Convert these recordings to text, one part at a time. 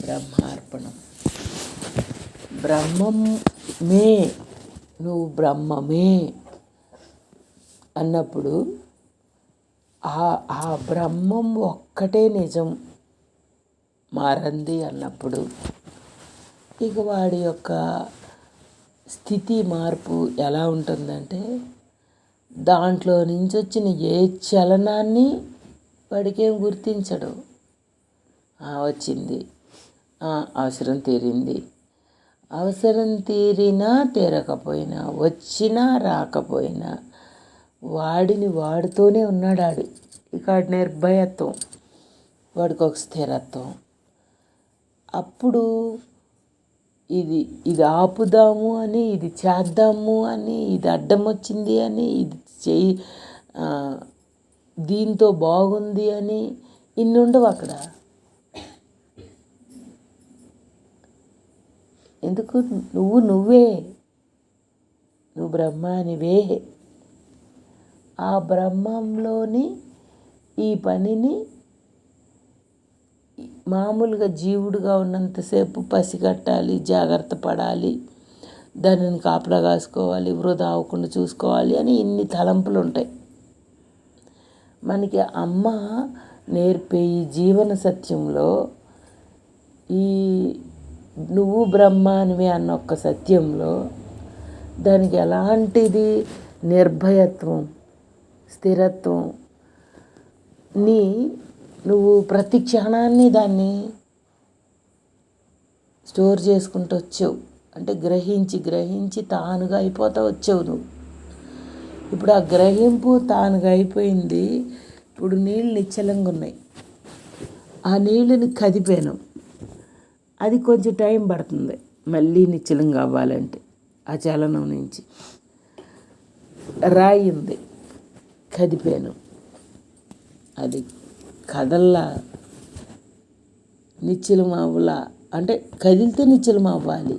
బ్రహ్మార్పణం. బ్రహ్మమే, నువ్వు బ్రహ్మమే అన్నప్పుడు ఆ బ్రహ్మం ఒక్కటే నిజం, మారంది అన్నప్పుడు ఇక వాడి యొక్క స్థితి మార్పు ఎలా ఉంటుందంటే, దాంట్లో నుంచి వచ్చిన ఏ చలనాన్ని వాడికేం గుర్తించడు. వచ్చింది, అవసరం తీరింది, అవసరం తీరినా తీరకపోయినా, వచ్చినా రాకపోయినా వాడిని వాడుతూనే ఉన్నాడు. ఇక నిర్భయత్వం, వాడికి ఒక స్థిరత్వం. అప్పుడు ఇది ఆపుదాము అని, ఇది చేద్దాము అని, ఇది అడ్డం వచ్చింది అని, ఇది చెయ్యి దీంతో బాగుంది అని ఇన్ని ఉండవు అక్కడ. ఎందుకు? నువ్వే, నువ్వు బ్రహ్మానివే. ఆ బ్రహ్మంలోని ఈ పనిని మామూలుగా జీవుడుగా ఉన్నంతసేపు పసిగట్టాలి, జాగ్రత్త పడాలి, దానిని కాపలా కాసుకోవాలి, వృధా అవ్వకుండా చూసుకోవాలి అని ఇన్ని తలంపులు ఉంటాయి. మనకి అమ్మ నేర్పే ఈ జీవన సత్యంలో ఈ నువ్వు బ్రహ్మానివి అన్న ఒక్క సత్యంలో దానికి ఎలాంటిది నిర్భయత్వం, స్థిరత్వం, నువ్వు ప్రతి క్షణాన్ని దాన్ని స్టోర్ చేసుకుంటూ వచ్చావు. అంటే గ్రహించి తానుగా అయిపోతా వచ్చావు నువ్వు. ఇప్పుడు ఆ గ్రహింపు తానుగా అయిపోయింది. ఇప్పుడు నీళ్ళు నిశ్చలంగా ఉన్నాయి, ఆ నీళ్ళని కదిపాను, అది కొంచెం టైం పడుతుంది మళ్ళీ నిశ్చలంగా అవ్వాలంటే. ఆ చలనం నుంచి రాయి ఉంది, కదిపాను, అది కదల్లా, నిశ్చలం అవ్వలా. అంటే కదిలితే నిశ్చలం అవ్వాలి,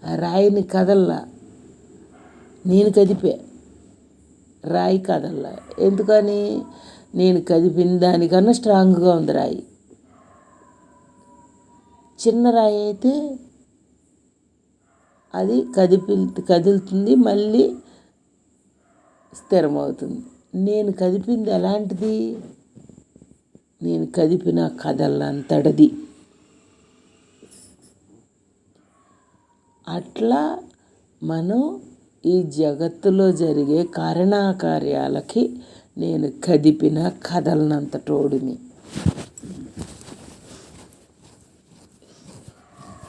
ఆ రాయిని కదల్లా. నేను కదిపా, రాయి కదల్లా. ఎందుకని? నేను కదిపిన దానికన్నా స్ట్రాంగ్గా ఉంది రాయి. చిన్న రాయి అయితే అది కదులుతుంది, మళ్ళీ స్థిరమవుతుంది. నేను కదిపింది ఎలాంటిది? నేను కదిపిన కదలంతటిది. అట్లా మనం ఈ జగత్తులో జరిగే కారణాకార్యాలకి నేను కదిపిన కదలనంతటోడిని.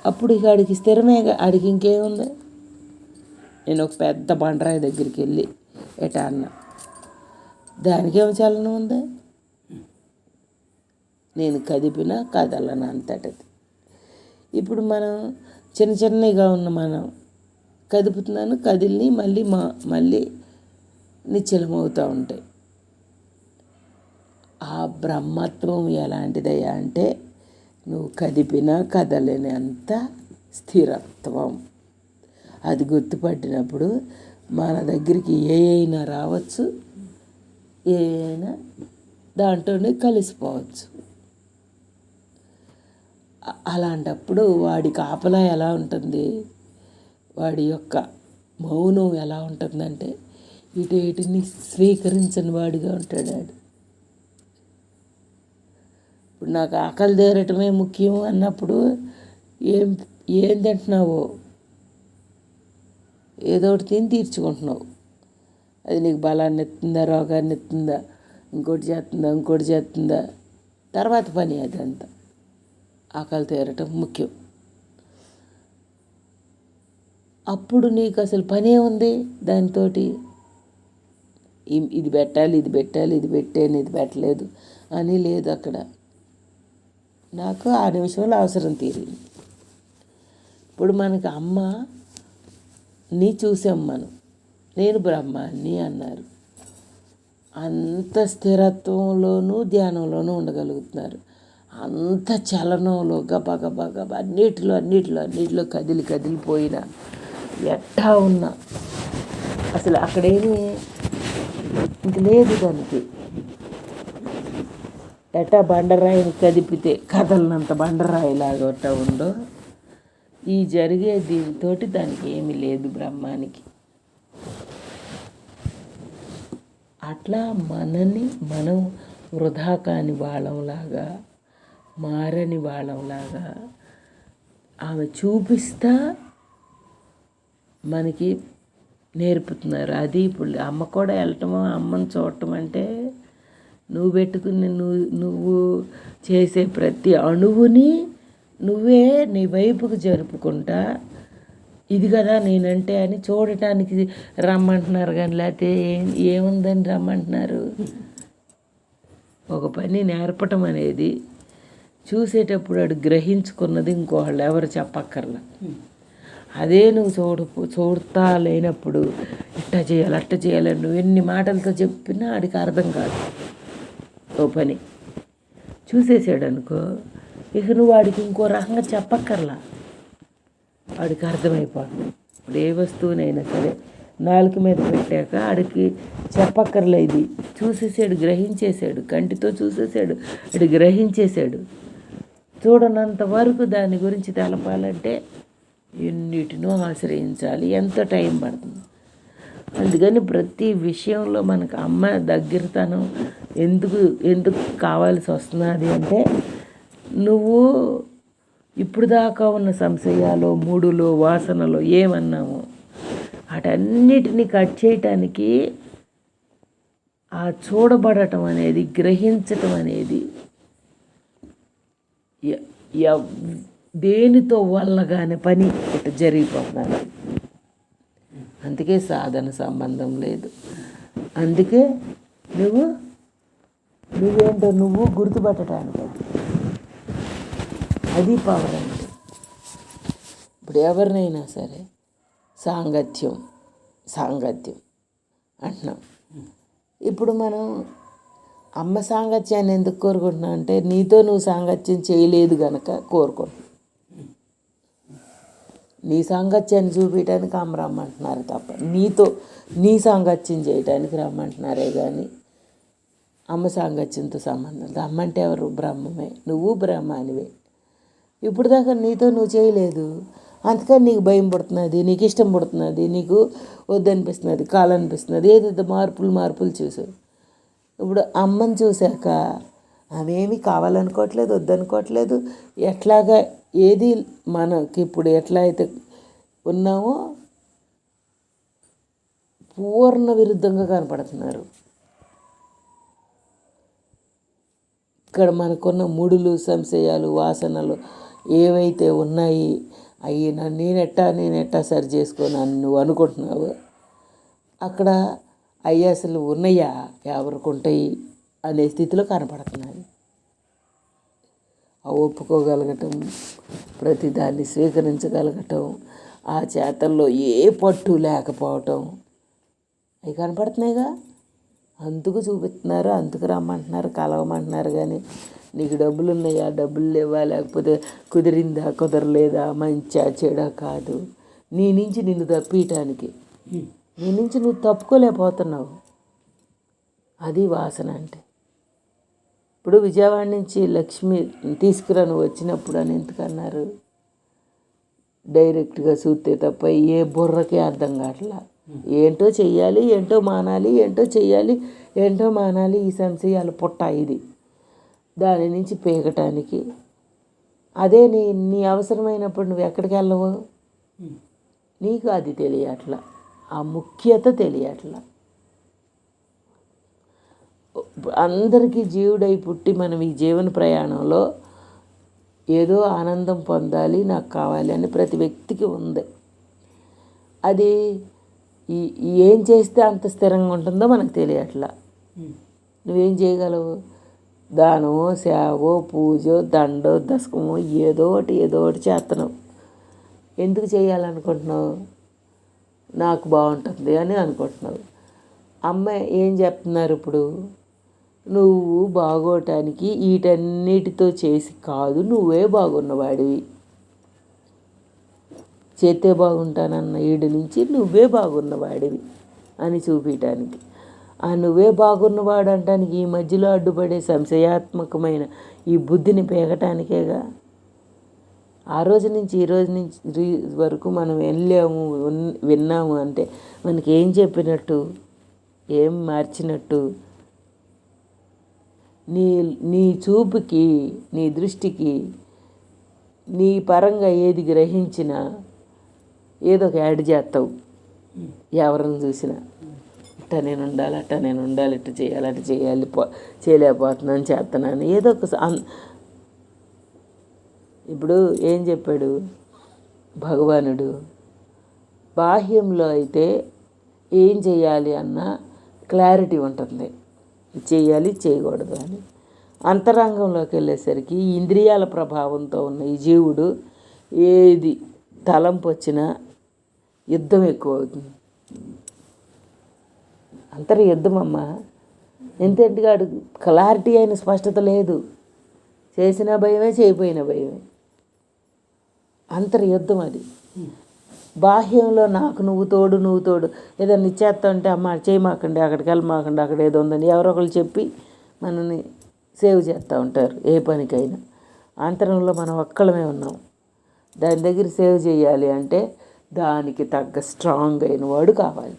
అప్పుడు ఇక ఆడికి స్థిరమే, ఆడికి ఇంకేముంది? నేను ఒక పెద్ద బండరాయి దగ్గరికి వెళ్ళి ఎటా అన్నా, దానికేమో చలనం ఉంది. నేను కదిపిన కదలనంతటిది. ఇప్పుడు మనం చిన్నగా ఉన్న మనం కదుపుతున్నాను, కదిలిని మళ్ళీ నిశ్చలమవుతూ ఉంటాయి. ఆ బ్రహ్మత్వం ఎలాంటిదయ్యా అంటే, నువ్వు కదిపిన కదలనంత స్థిరత్వం. అది గుర్తుపట్టినప్పుడు మన దగ్గరికి ఏ అయినా రావచ్చు, ఏ అయినా దాంట్లోనే కలిసిపోవచ్చు. అలాంటప్పుడు వాడి కాపలా ఎలా ఉంటుంది, వాడి యొక్క మౌనం ఎలా ఉంటుందంటే, వీటిని స్వీకరించని వాడిగా ఉంటాడు వాడు. ఇప్పుడు నాకు ఆకలి తీరటమే ముఖ్యం అన్నప్పుడు ఏం తింటున్నావో ఏదో ఒకటి తిని తీర్చుకుంటున్నావు. అది నీకు బలాన్ని ఎత్తుందా, రోగాన్ని ఎత్తుందా, ఇంకోటి చేస్తుందా, తర్వాత పని అదంతా. ఆకలి తీరటం ముఖ్యం. అప్పుడు నీకు అసలు పనే ఉంది దానితో. ఇది పెట్టాలి, ఇది పెట్టాను, ఇది పెట్టలేదు అని లేదు అక్కడ. నాకు ఆ నిమిషంలో అవసరం తీరింది. ఇప్పుడు మనకి అమ్మ నీ చూసాం మనం, నేను బ్రహ్మాన్ని అన్నారు. అంత స్థిరత్వంలోనూ ధ్యానంలోనూ ఉండగలుగుతున్నారు. అంత చలనంలో గబగబా అన్నిటిలో కదిలిపోయినా ఎట్టా ఉన్నా అసలు అక్కడేమీ ఇంక లేదు దానికి. ఎట్టా బండరాయిని కదిపితే కదలనంత బండరాయిలాగా ఎట్టా ఉందో ఈ జరిగే దీంతో దానికి ఏమీ లేదు బ్రహ్మానికి. అట్లా మనని మనం వృధా కాని వాళ్ళంలాగా, మారని వాళ్ళంలాగా ఆమె చూపిస్తా మనకి నేర్పుతున్నారు. అది ఇప్పుడు అమ్మ కూడా వెళ్ళటము, అమ్మని చూడటం అంటే నువ్వు పెట్టుకుని నువ్వు చేసే ప్రతి అణువుని నువ్వే నీ వైపుకు జరుపుకుంటా ఇది కదా నేనంటే అని చూడటానికి రమ్మంటున్నారు. కానీ లేకపోతే ఏముందని రమ్మంటున్నారు? ఒక పని నేర్పటం అనేది చూసేటప్పుడు అడు గ్రహించుకున్నది ఇంకోళ్ళు ఎవరు చెప్పక్కర్లా. అదే నువ్వు చూడతా లేనప్పుడు ఇట్టా చేయాలి అట్ట చేయాలని నువ్వు ఎన్ని మాటలతో చెప్పినా ఆడికి అర్థం కాదు. ఓ పని చూసేసాడు అనుకో, ఇక నువ్వు వాడికి ఇంకో రకంగా చెప్పక్కర్లా, వాడికి అర్థమైపోతుంది. ఇప్పుడు ఏ వస్తువునైనా సరే నాలుక మీద పెట్టాక ఆడికి చెప్పక్కర్లేదు, చూసేసాడు, గ్రహించేశాడు, కంటితో చూసేసాడు, అది గ్రహించేశాడు. చూడనంత వరకు దాని గురించి తెలపాలంటే ఎన్నిటినో ఆశ్రయించాలి, ఎంత టైం పడుతుంది. అందుకని ప్రతి విషయంలో మనకు అమ్మ దగ్గరతనం ఎందుకు కావాల్సి వస్తున్నది అంటే, నువ్వు ఇప్పుడు దాకా ఉన్న సంశయాలు, మూడులో, వాసనలో ఏమన్నామో వాటన్నిటినీ కట్ చేయటానికి ఆ చూడబడటం అనేది, గ్రహించటం అనేది దేనితో వల్లగానే పని ఇట్లా జరిగిపోతున్నారు. అందుకే సాధన సంబంధం లేదు. అందుకే నువ్వేంటో నువ్వు గుర్తుపట్టడానికి అది పవర్ అంటే. ఇప్పుడు ఎవరినైనా సరే సాంగత్యం అంటున్నాం. ఇప్పుడు మనం అమ్మ సాంగత్యాన్ని ఎందుకు కోరుకుంటున్నావు అంటే, నీతో నువ్వు సాంగత్యం చేయలేదు కనుక కోరుకుంటున్నావు. నీ సాంగత్యాన్ని చూపించడానికి అమ్మ రమ్మంటున్నారు తప్ప నీ సాంగత్యం చేయడానికి రమ్మంటున్నారే కానీ అమ్మ సాంగత్యంతో సంబంధం లేదు. అమ్మ అంటే ఎవరు? బ్రహ్మమే, నువ్వు బ్రహ్మానివే. ఇప్పుడు దాకా నీతో నువ్వు చేయలేదు, అందుకని నీకు భయం పడుతున్నది, నీకు ఇష్టం పడుతున్నది, నీకు వద్దనిపిస్తున్నది, కాలనిపిస్తున్నది, ఏదేదో మార్పులు చూసావు. ఇప్పుడు అమ్మని చూశాక ఆమెమీ కావాలనుకోవట్లేదు, వద్దనుకోవట్లేదు. ఎట్లాగా ఏది మనకి ఇప్పుడు ఎట్లా అయితే ఉన్నామో పూర్ణ విరుద్ధంగా కనపడుతున్నారు. ఇక్కడ మనకున్న ముడులు, సంశయాలు, వాసనలు ఏవైతే ఉన్నాయి అవి నేనెట్టా సరి చేసుకోనని నువ్వు అనుకుంటున్నావు. అక్కడ అవి అసలు ఉన్నాయా, ఎవరికి ఉంటాయి అనే స్థితిలో కనపడుతున్నాయి. ఆ ఒప్పుకోగలగటం, ప్రతిదాన్ని స్వీకరించగలగటం, ఆ చేతల్లో ఏ పట్టు లేకపోవటం అవి కనపడుతున్నాయిగా. అందుకు చూపిస్తున్నారు, అందుకు రమ్మంటున్నారు, కలవమంటున్నారు. కానీ నీకు డబ్బులు ఉన్నాయా, డబ్బులు లేవా, లేకపోతే కుదిరిందా, కుదరలేదా, మంచా చెడా కాదు, నీ నుంచి నిన్ను తప్పియటానికి, నీ నుంచి నువ్వు తప్పుకోలేకపోతున్నావు. అది వాసన అంటే. ఇప్పుడు విజయవాడ నుంచి లక్ష్మి తీసుకురా నువ్వు వచ్చినప్పుడు అని ఎందుకన్నారు? డైరెక్ట్గా చూస్తే తప్ప ఏ బుర్రకే అర్థం కావట్లా. ఏంటో చెయ్యాలి, ఏంటో మానాలి, ఏంటో చెయ్యాలి, ఏంటో మానాలి, ఈ సంశయాలు పుట్ట ఇది దాని నుంచి పీకటానికి. అదే నీ అవసరమైనప్పుడు నువ్వు ఎక్కడికి వెళ్ళవు, నీకు అది తెలియట్లా, ఆ ముఖ్యత తెలియట్లా. అందరికీ జీవుడై పుట్టి మనం ఈ జీవన ప్రయాణంలో ఏదో ఆనందం పొందాలి, నాకు కావాలి అని ప్రతి వ్యక్తికి ఉంది. అది ఏం చేస్తే అంత స్థిరంగా ఉంటుందో మనకు తెలియట్లా. నువ్వేం చేయగలవు? దానమో, సేవో, పూజో, దండో, దశకమో ఏదో ఒకటి చేస్తున్నావు. ఎందుకు చేయాలనుకుంటున్నావు? నాకు బాగుంటుంది అని అనుకుంటున్నావు. అమ్మ ఏం చెప్తున్నారు ఇప్పుడు? నువ్వు బాగోటానికి వీటన్నిటితో చేసి కాదు, నువ్వే బాగున్నవాడివి. చేతే బాగుంటానన్న ఈడు నుంచి నువ్వే బాగున్నవాడివి అని చూపించడానికి. ఆ నువ్వే బాగున్నవాడు అంటానికి ఈ మధ్యలో అడ్డుపడే సంశయాత్మకమైన ఈ బుద్ధిని పేగటానికేగా. ఆ రోజు నుంచి ఈ రోజు నుంచి వరకు మనం వెళ్ళాము, విన్నాము అంటే మనకి ఏం చెప్పినట్టు, ఏం మార్చినట్టు? నీ నీ చూపుకి, నీ దృష్టికి, నీ పరంగా ఏది గ్రహించినా ఏదో ఒక యాడ్ చేస్తావు. ఎవరిని చూసినా ఇట్టా నేను ఉండాలి, అట్టా నేను ఉండాలి, ఇట్ట చేయాలి, అట్ట చేయాలి, చేయలేకపోతున్నాను, చేస్తున్నాను, ఏదో ఒక ఇప్పుడు ఏం చెప్పాడు భగవానుడు? బాహ్యంలో అయితే ఏం చేయాలి అన్న క్లారిటీ ఉంటుంది, చేయాలి చేయకూడదు అని. అంతరంగంలోకి వెళ్ళేసరికి ఇంద్రియాల ప్రభావంతో ఉన్న ఈ జీవుడు ఏది తలంపు వచ్చినా యుద్ధం ఎక్కువ అవుతుంది. యుద్ధం అమ్మ. ఎందుకంటే వాడు క్లారిటీ అయిన స్పష్టత లేదు. చేసిన భయమే, చేయపోయిన భయమే. యుద్ధం అది. బాహ్యంలో నాకు నువ్వు తోడు ఏదన్నా ఇచ్చేస్తా ఉంటే అమ్మ చేయమాకండి, అక్కడికి వెళ్ళమాకండి, అక్కడ ఏదో ఉందని ఎవరో ఒకరు చెప్పి మనల్ని సేవ్ చేస్తూ ఉంటారు ఏ పనికైనా. అంతరంలో మనం ఒక్కళ్ళమే ఉన్నాం. దాని దగ్గర సేవ్ చేయాలి అంటే దానికి తగ్గ స్ట్రాంగ్ అయిన వాడు కావాలి,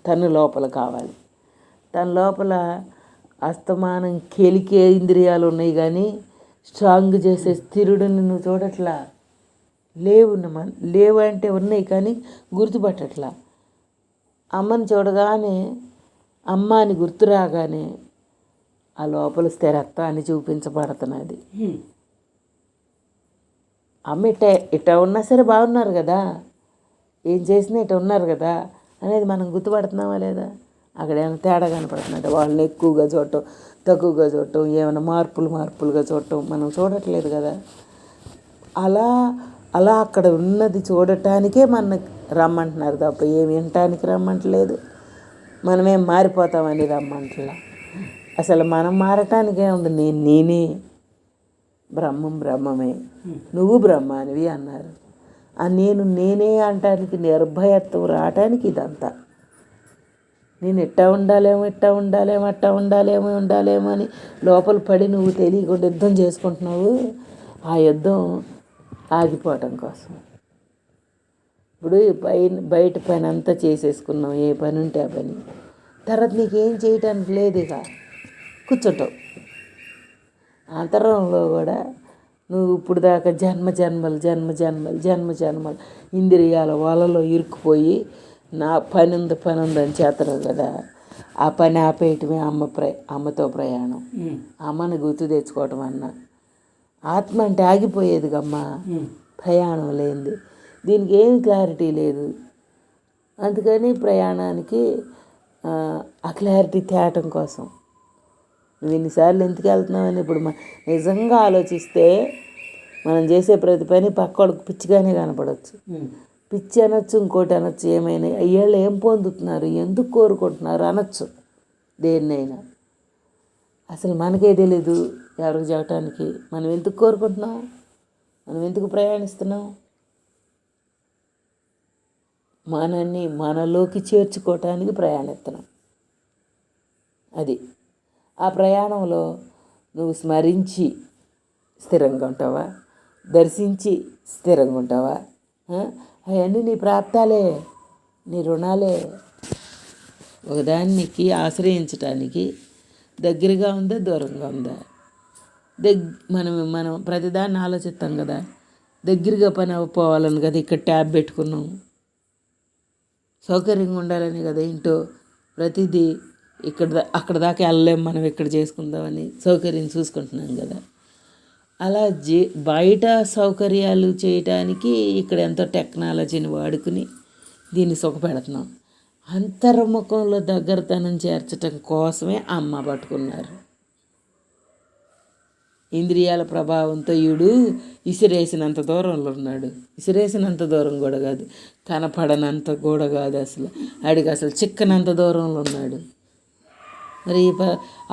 తన లోపల కావాలి. తన లోపల అస్తమానం కెలికే ఇంద్రియాలు ఉన్నాయి కానీ స్ట్రాంగ్ చేసే స్థిరుడిని నువ్వు చూడట్లా. లేవు అంటే ఉన్నాయి కానీ గుర్తుపట్టట్లా. అమ్మని చూడగానే, అమ్మ అని గుర్తు రాగానే ఆ లోపల స్థిరత్వాన్ని చూపించబడుతున్నది. అమ్మ ఇట్ట ఉన్నా సరే బాగున్నారు కదా, ఏం చేసినా ఇట్ట ఉన్నారు కదా అనేది మనం గుర్తుపడుతున్నామా లేదా? అక్కడ ఏమైనా తేడా కనపడుతున్నట్టు వాళ్ళని ఎక్కువగా చూడటం, తక్కువగా చూడటం, ఏమైనా మార్పులుగా చూడటం మనం చూడట్లేదు కదా. అలా అక్కడ ఉన్నది చూడటానికే మన రమ్మంటున్నారు తప్ప ఏమి వినటానికి రమ్మంటలేదు. మనమేం మారిపోతామని రమ్మంటలా. అసలు మనం మారటానికే ఉంది. నేనే బ్రహ్మమే, నువ్వు బ్రహ్మానివి అన్నారు. ఆ నేనే అంటానికి నిర్భయత్వం రావటానికి ఇదంతా. నేను అట్టా ఉండాలేమో అని లోపల పడి నువ్వు తెలియకుండా యుద్ధం చేసుకుంటున్నావు. ఆ యుద్ధం ఆగిపోవటం కోసం. ఇప్పుడు బయట పని అంతా చేసేసుకున్నావు, ఏ పని ఉంటే ఆ పని. తర్వాత నీకేం చేయటానికి లేదు, ఇక కూర్చుంటావు. అంతరంలో కూడా నువ్వు ఇప్పుడు దాకా జన్మ జన్మలు ఇంద్రియాల వలలో ఇరుక్కుపోయి నా పని ఉందని చేతరు కదా. ఆ పని ఆపేయటమే అమ్మతో ప్రయాణం. అమ్మని గుర్తు తెచ్చుకోవటం అన్న. ఆత్మ అంటే ఆగిపోయేది కమ్మా, ప్రయాణం లేనిది. దీనికి ఏం క్లారిటీ లేదు. అందుకని ప్రయాణానికి ఆ క్లారిటీ తేవటం కోసం నువ్వు ఇన్నిసార్లు ఎందుకు వెళ్తున్నావని ఇప్పుడు నిజంగా ఆలోచిస్తే మనం చేసే ప్రతి పని పక్కోళ్ళకి పిచ్చిగానే కనపడవచ్చు. పిచ్చి అనొచ్చు, ఇంకోటి అనొచ్చు, ఏమైనా వీళ్ళు ఏం పొందుతున్నారు, ఎందుకు కోరుకుంటున్నారు అనొచ్చు దేన్నైనా. అసలు మనకే తెలీదు ఎవరికి చెప్పటానికి. మనం ఎందుకు కోరుకుంటున్నాం, మనం ఎందుకు ప్రయాణిస్తున్నాం? మనల్ని మనలోకి చేర్చుకోవటానికి ప్రయాణిస్తున్నాం. అది ఆ ప్రయాణంలో నువ్వు స్మరించి స్థిరంగా ఉంటావా, దర్శించి స్థిరంగా ఉంటావా? అవన్నీ నీ ప్రాప్తాలే, నీ రుణాలే. ఒకదానికి ఆశ్రయించటానికి దగ్గరగా ఉందా, దూరంగా ఉందా? మనం ప్రతిదాన్ని ఆలోచిస్తాం కదా. దగ్గరగా పని అవ్వపోవాలని కదా ఇక్కడ ట్యాబ్ పెట్టుకున్నాం. సౌకర్యంగా ఉండాలని కదా ఇంట్లో ప్రతిదీ అక్కడ దాకా వెళ్ళలేము, మనం ఇక్కడ చేసుకుందామని సౌకర్యం చూసుకుంటున్నాం కదా. అలా బయట సౌకర్యాలు చేయటానికి ఇక్కడ ఎంతో టెక్నాలజీని వాడుకుని దీన్ని సుఖపెడుతున్నాం. అంతర్ముఖంలో దగ్గరతనం చేర్చటం కోసమే అమ్మ పట్టుకున్నారు. ఇంద్రియాల ప్రభావంతో ఈడు ఇసిరేసినంత దూరంలో ఉన్నాడు. ఇసిరేసినంత దూరం కూడా కాదు, కనపడనంత కూడా కాదు, ఆడికి అసలు చిక్కనంత దూరంలో ఉన్నాడు. మరి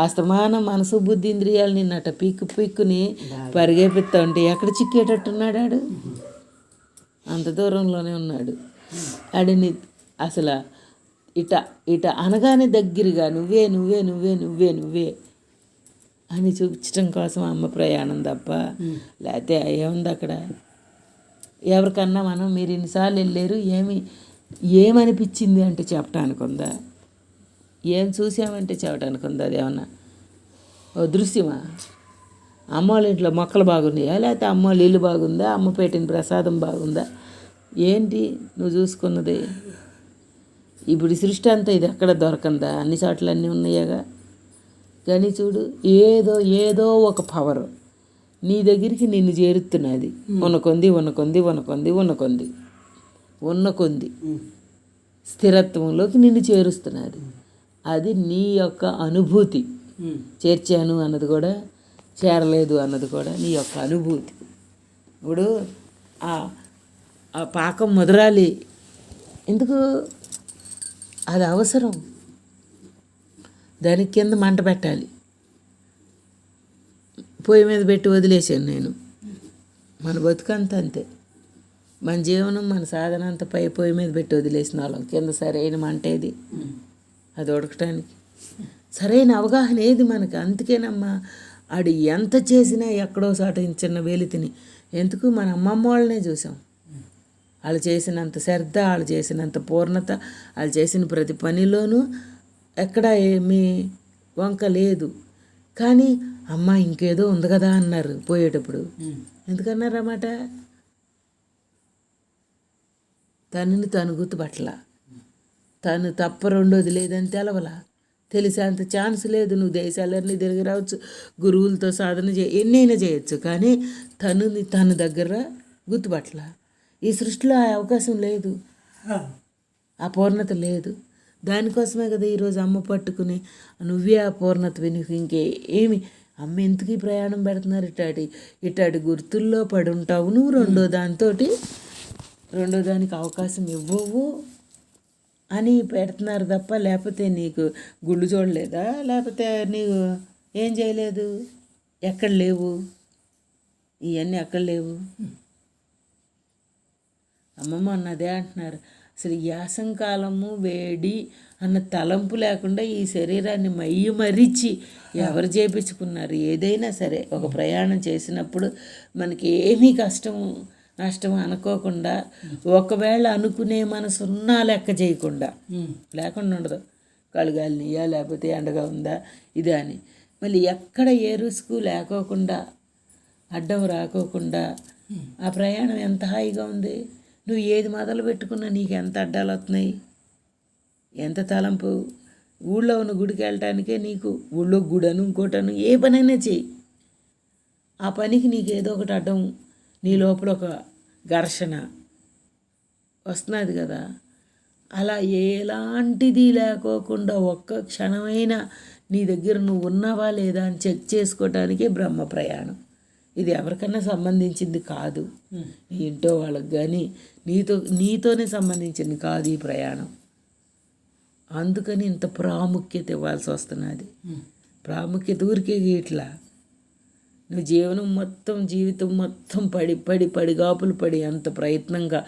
అస్తమానం మనసు బుద్ధి ఇంద్రియాలు నిన్నట పీక్కుని పరిగెపిస్తా ఉంటే ఎక్కడ చిక్కేటట్టున్నాడు? ఆడు అంత దూరంలోనే ఉన్నాడు. ఆడిని అసలు ఇట ఇట అనగానే దగ్గరగా నువ్వే నువ్వే నువ్వే నువ్వే నువ్వే అని చూపించడం కోసం అమ్మ ప్రయాణం తప్ప లేకపోతే ఏముంది అక్కడ. ఎవరికన్నా మనం మీరు ఇన్నిసార్లు వెళ్ళారు ఏమనిపించింది అంటే చెప్పడానికి ఉందా? ఏం చూసామంటే చెప్పడానికి ఉందా? అది ఏమన్నా ఓ దృశ్యమా? అమ్మ వాళ్ళ ఇంట్లో మొక్కలు బాగున్నాయా, లేకపోతే అమ్మ వాళ్ళ ఇల్లు బాగుందా, అమ్మ పెట్టిన ప్రసాదం బాగుందా? ఏంటి నువ్వు చూసుకున్నది? ఇప్పుడు ఈ సృష్టి అంతా ఇది ఎక్కడ దొరకందా? అన్ని చోట్ల అన్నీ ఉన్నాయాగా. కానీ చూడు, ఏదో ఏదో ఒక పవర్ నీ దగ్గరికి నిన్ను చేరుతున్నది. ఉన్నకొంది స్థిరత్వంలోకి నిన్ను చేరుస్తున్నది. అది నీ యొక్క అనుభూతి. చేర్చాను అన్నది కూడా, చేరలేదు అన్నది కూడా నీ యొక్క అనుభూతి. ఇప్పుడు ఆ పాకం ముదరాలి, ఎందుకు? అది అవసరం. దానికి కింద మంట పెట్టాలి. పొయ్యి మీద పెట్టి వదిలేసాను నేను. మన బతుకంతా అంతే. మన జీవనం, మన సాధన అంతా పొయ్యి మీద పెట్టి వదిలేసిన వాళ్ళం. కింద సరైన మంట ఏది? అది ఉడకటానికి సరైన అవగాహన ఏది మనకి? అందుకేనమ్మా ఆడు ఎంత చేసినా ఎక్కడో సాట చిన్న వెలితిని. ఎందుకు? మన అమ్మమ్మ వాళ్ళనే చూసాం. వాళ్ళు చేసినంత శ్రద్ధ, వాళ్ళు చేసినంత పూర్ణత, వాళ్ళు చేసిన ప్రతి పనిలోనూ ఎక్కడ ఏమీ వంక లేదు. కానీ అమ్మ ఇంకేదో ఉంది కదా అన్నారు పోయేటప్పుడు. ఎందుకన్నారు అన్నమాట? తనని తను గుర్తుపట్టలా. తను తప్ప రెండోది లేదని తెలవలా. తెలిసేంత ఛాన్స్ లేదు. నువ్వు దేశాలన్నీ తిరిగి రావచ్చు, గురువులతో సాధన ఎన్నైనా చేయొచ్చు, కానీ తనుని తన దగ్గర గుర్తుపట్టలా. ఈ సృష్టిలో ఆ అవకాశం లేదు, ఆ పూర్ణత లేదు. దానికోసమే కదా ఈరోజు అమ్మ పట్టుకుని నువ్వే ఆ పూర్ణతవి, నీకు ఇంకేమి అమ్మ ఎందుకు ఈ ప్రయాణం పెడుతున్నారు? ఇటాటి గుర్తుల్లో పడి ఉంటావు నువ్వు. రెండో దానికి అవకాశం ఇవ్వవు అని పెడుతున్నారు తప్ప, లేకపోతే నీకు గుళ్ళు చూడలేదా? లేకపోతే నీకు ఏం చేయలేదు? ఎక్కడ లేవు ఇవన్నీ? ఎక్కడ లేవు? అమ్మమ్మ అన్నదే అంటున్నారు. అసలు యాసంకాలము వేడి అన్న తలంపు లేకుండా ఈ శరీరాన్ని మరిచి ఎవరు చేపించుకున్నారు? ఏదైనా సరే ఒక ప్రయాణం చేసినప్పుడు మనకి ఏమీ నష్టం అనుకోకుండా, ఒకవేళ అనుకునే మనసు ఉన్నా లెక్క చేయకుండా, లేకుండా ఉండదు. కడుగాలినియా లేకపోతే ఎండగా ఉందా ఇదే అని, మళ్ళీ ఎక్కడ ఏ రుసుకు లేకోకుండా, అడ్డం రాకోకుండా ఆ ప్రయాణం ఎంత హాయిగా ఉంది. నువ్వు ఏది మొదలు పెట్టుకున్నా నీకు ఎంత అడ్డాలు వస్తున్నాయి, ఎంత తలంపు. ఊళ్ళో ఉన్న గుడికి వెళ్ళటానికే నీకు, ఊళ్ళో గుడను ఇంకోటను ఏ పనైనా చెయ్యి, ఆ పనికి నీకు ఏదో ఒకటి అడ్డం, నీ లోపల ఒక ఘర్షణ వస్తున్నది కదా. అలా ఎలాంటిది లేకోకుండా ఒక్క క్షణమైనా నీ దగ్గర నువ్వు ఉన్నావా లేదా అని చెక్ చేసుకోవటానికే బ్రహ్మ ప్రయాణం. ఇది ఎవరికన్నా సంబంధించింది కాదు, నీ ఇంట్లో వాళ్ళకి కానీ నీతోనే సంబంధించింది కాదు ఈ ప్రయాణం. అందుకని ఇంత ప్రాముఖ్యత ఇవ్వాల్సి వస్తున్నది. ప్రాముఖ్యత ఊరికే ఇట్లా నువ్వు జీవితం మొత్తం పడిగాపులు పడి అంత ప్రయత్నంగా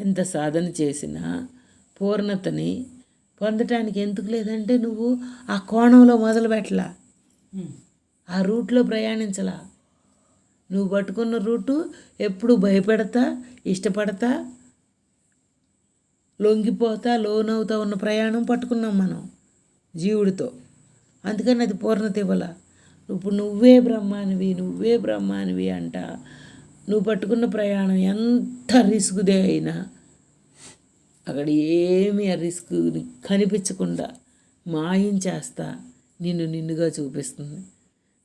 ఎంత సాధన చేసినా పూర్ణతని పొందటానికి ఎందుకు లేదంటే నువ్వు ఆ కోణంలో మొదలు పెట్టలా, ఆ రూట్లో ప్రయాణించలా. నువ్వు పట్టుకున్న రూటు ఎప్పుడు భయపెడతా, ఇష్టపడతా, లొంగిపోతా, లోనవుతా ఉన్న ప్రయాణం పట్టుకున్నాం మనం జీవుడితో. అందుకని అది పూర్ణత ఇవ్వాల. ఇప్పుడు నువ్వే బ్రహ్మానివి అంట. నువ్వు పట్టుకున్న ప్రయాణం ఎంత రిస్క్దే అయినా అక్కడ ఏమీ ఆ రిస్క్ కనిపించకుండా మాయించేస్తా నిన్నుగా చూపిస్తుంది.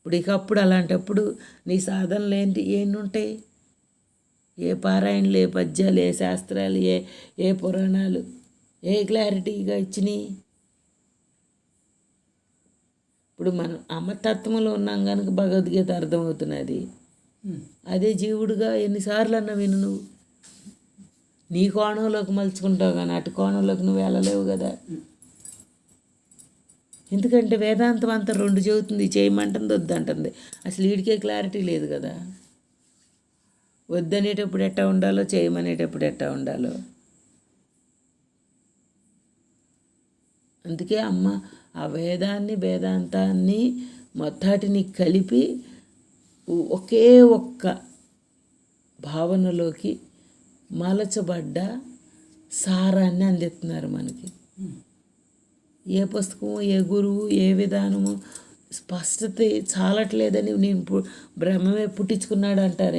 ఇప్పుడు అలాంటప్పుడు నీ సాధనలు ఏంటి ఉంటాయి? ఏ పారాయణలు, ఏ పద్యాలు, ఏ శాస్త్రాలు, ఏ పురాణాలు ఏ క్లారిటీగా ఇచ్చినాయి? ఇప్పుడు మనం అమతత్వంలో ఉన్నాం కనుక భగవద్గీత అర్థమవుతున్నది. అదే జీవుడుగా ఎన్నిసార్లు అన్నా విను, నువ్వు నీ కోణంలోకి మలుచుకుంటావు కానీ అటు కోణంలోకి నువ్వు వెళ్ళలేవు కదా. ఎందుకంటే వేదాంతం అంతా రెండు చెబుతుంది, చేయమంటుంది వద్దంటుంది. అసలు వీడికే క్లారిటీ లేదు కదా. వద్దనేటప్పుడు ఎట్టా ఉండాలో, చేయమనేటప్పుడు ఎట్టా ఉండాలో. అందుకే అమ్మ ఆ వేదాంతాన్ని మొత్తాటిని కలిపి ఒకే ఒక్క భావనలోకి మలచబడ్డ సారాన్ని అందిస్తున్నారు మనకి. ఏ పుస్తకము, ఏ గురువు, ఏ విధానము స్పష్టత చాలట్లేదని నేను బ్రహ్మమే పుట్టించుకున్నాడు అంటారు.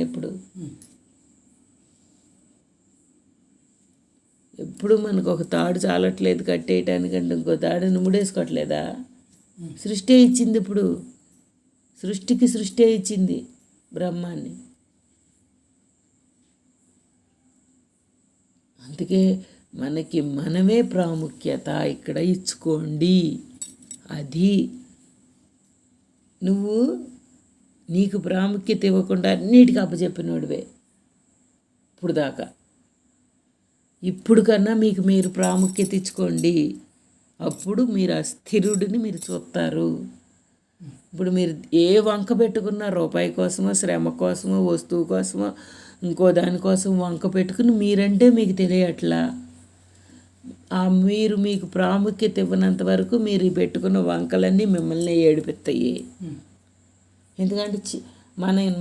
ఎప్పుడు మనకు ఒక తాడు చాలట్లేదు కట్టేయటానికంటే ఇంకో తాడుని ముడేసుకోవట్లేదా? సృష్టి ఇచ్చింది. ఇప్పుడు సృష్టి ఇచ్చింది బ్రహ్మాన్ని. అందుకే మనకి మనమే ప్రాముఖ్యత ఇక్కడ ఇచ్చుకోండి. అది నువ్వు నీకు ప్రాముఖ్యత ఇవ్వకుండా అన్నిటికీ అప్పచెప్పినోడివే ఇప్పుడు దాకా. ఇప్పుడు కన్నా మీకు మీరు ప్రాముఖ్యత ఇచ్చుకోండి. అప్పుడు మీరు ఆ స్థిరుడిని మీరు చూస్తారు. ఇప్పుడు మీరు ఏ వంక పెట్టుకున్నా రూపాయి కోసమో, శ్రమ కోసమో, వస్తువు కోసమో, ఇంకో దానికోసం వంక పెట్టుకుని మీరంటే మీకు తెలియట్లా. మీరు మీకు ప్రాముఖ్యత ఇవ్వనంత వరకు మీరు పెట్టుకున్న వంకలన్నీ మిమ్మల్ని ఏడిపిస్తాయి. ఎందుకంటే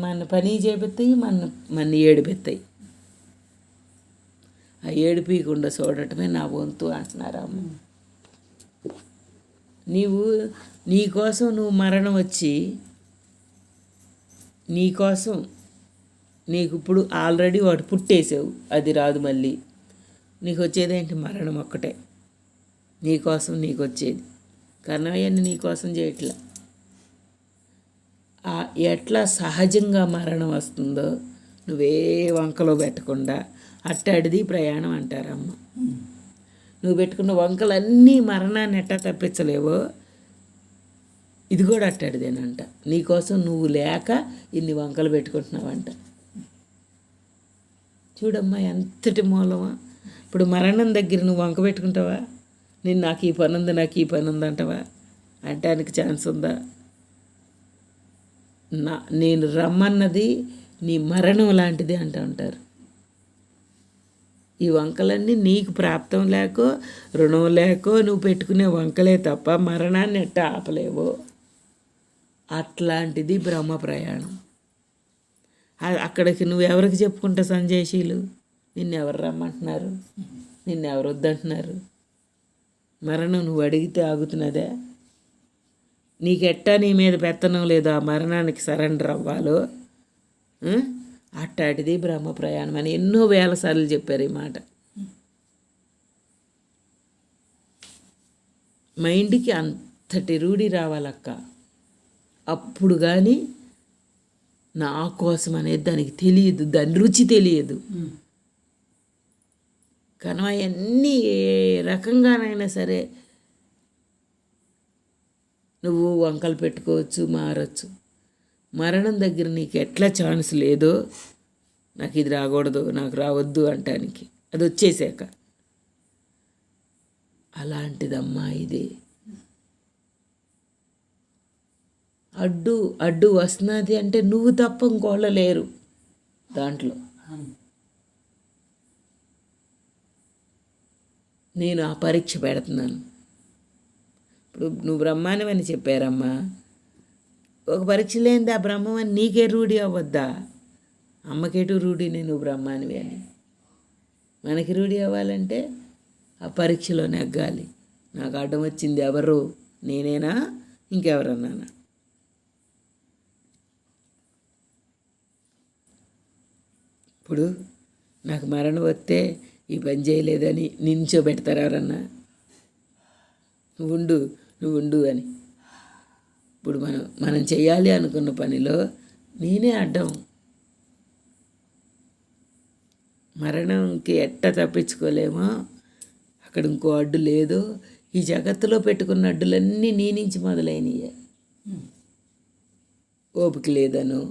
మన పని చేపిస్తాయి, మన ఏడిపిస్తాయి. ఆ ఏడిపీయకుండా చూడటమే నా వంతు అంటున్నారమ్మ. నీకోసం నువ్వు మరణం వచ్చి నీకోసం నీకు ఇప్పుడు ఆల్రెడీ వాడు పుట్టేసావు, అది రాదు మళ్ళీ. నీకు వచ్చేదేంటి? మరణం ఒక్కటే నీకోసం నీకు వచ్చేది. కర్ణమయ్యని నీకోసం చేయట్లా. ఎట్లా సహజంగా మరణం వస్తుందో నువ్వే వంకలో పెట్టకుండా అట్టాడిది ప్రయాణం అంటారమ్మ. నువ్వు పెట్టుకున్న వంకలన్నీ మరణాన్ని ఎట్టా తప్పించలేవో ఇది కూడా అట్టాడిదేనంట. నీకోసం నువ్వు లేక ఇన్ని వంకలు పెట్టుకుంటున్నావంట. చూడమ్మా ఎంతటి మూలమా. ఇప్పుడు మరణం దగ్గర నువ్వు వంక పెట్టుకుంటావా? నాకు ఈ పని ఉంది అంటావా? అంటానికి ఛాన్స్ ఉందా? నేను రమ్మన్నది నీ మరణం లాంటిది అంటూ ఉంటారు. ఈ వంకలన్నీ నీకు ప్రాప్తం లేకో రుణం లేకో నువ్వు పెట్టుకునే వంకలే తప్ప మరణాన్ని ఎట్ట ఆపలేవో అట్లాంటిది బ్రహ్మ ప్రయాణం. అక్కడికి నువ్వు ఎవరికి చెప్పుకుంటా సంజయశీలు? నిన్నెవరు రమ్మంటున్నారు? నిన్నెవరు వద్దంటున్నారు? మరణం నువ్వు అడిగితే ఆగుతున్నదే? నీకెట్టా నీ మీద పెత్తనం లేదు ఆ మరణానికి సరెండర్ అవ్వాలో అట్టాటిది బ్రహ్మ ప్రయాణం అని ఎన్నో వేల సార్లు చెప్పారు ఈ మాట. మైండ్కి అంతటి రూఢి రావాలక్క. అప్పుడు కానీ నా కోసం అనేది దానికి తెలియదు, దాని రుచి తెలియదు. కానీ అవన్నీ ఏ రకంగానైనా సరే నువ్వు వంకలు పెట్టుకోవచ్చు, మారచ్చు. మరణం దగ్గర నీకు ఎట్లా ఛాన్స్ లేదో నాకు ఇది రాకూడదు, నాకు రావద్దు అంటానికి, అది వచ్చేసాక. అలాంటిదమ్మా ఇది. అడ్డు వస్తున్నది అంటే నువ్వు తప్ప ఇంకోళ్ళ లేరు దాంట్లో. నేను ఆ పరీక్ష పెడుతున్నాను. ఇప్పుడు నువ్వు బ్రహ్మానివని చెప్పారమ్మా. ఒక పరీక్ష లేనిది ఆ బ్రహ్మం అని నీకే రూఢి అవ్వద్దా? అమ్మకేటు రూఢిని నువ్వు బ్రహ్మానివి అని. మనకి రూఢి అవ్వాలంటే ఆ పరీక్షలో నెగ్గాలి. నాకు అడ్డం వచ్చింది ఎవరు? నేనేనా ఇంకెవరన్నానా? ఇప్పుడు నాకు మరణం వస్తే ఈ పని చేయలేదని నించోబెడతారు ఎవరన్నా? నువ్వు ఉండు అని. ఇప్పుడు మనం చేయాలి అనుకున్న పనిలో నేనే అడ్డం. మరణంకి ఎట్ట తప్పించుకోలేమో అక్కడ ఇంకో అడ్డు లేదు. ఈ జగత్తులో పెట్టుకున్న అడ్డులన్నీ నీ నుంచి మొదలైనయే. ఓపిక లేదనో,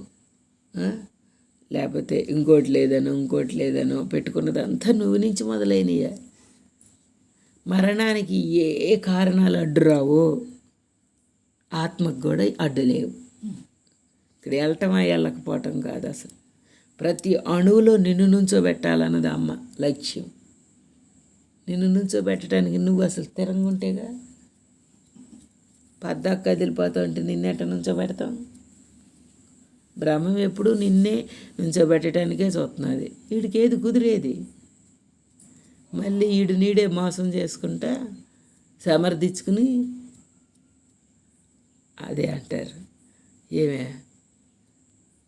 లేకపోతే ఇంకోటి లేదనో పెట్టుకున్నదంతా నువ్వు నుంచి మొదలైనయే. మరణానికి ఏ కారణాలు అడ్డు రావో ఆత్మకు కూడా అడ్డు లేవు. ఇక్కడ వెళ్ళకపోవటం కాదు అసలు. ప్రతి అణువులో నిన్ను నుంచోబెట్టాలన్నది అమ్మ లక్ష్యం. నిన్ను నుంచోబెట్టడానికి నువ్వు అసలు స్థిరంగా ఉంటేగా పద్దాక కదిలిపోతావు అంటే నిన్నెట నుంచోబెడతాం? బ్రహ్మం ఎప్పుడు నిన్నే నుంచోబెట్టడానికే చూస్తున్నది. వీడికి ఏది కుదిరేది? మళ్ళీ వీడు నీడే మోసం చేసుకుంటా సమర్థించుకుని అదే అంటారు. ఏమే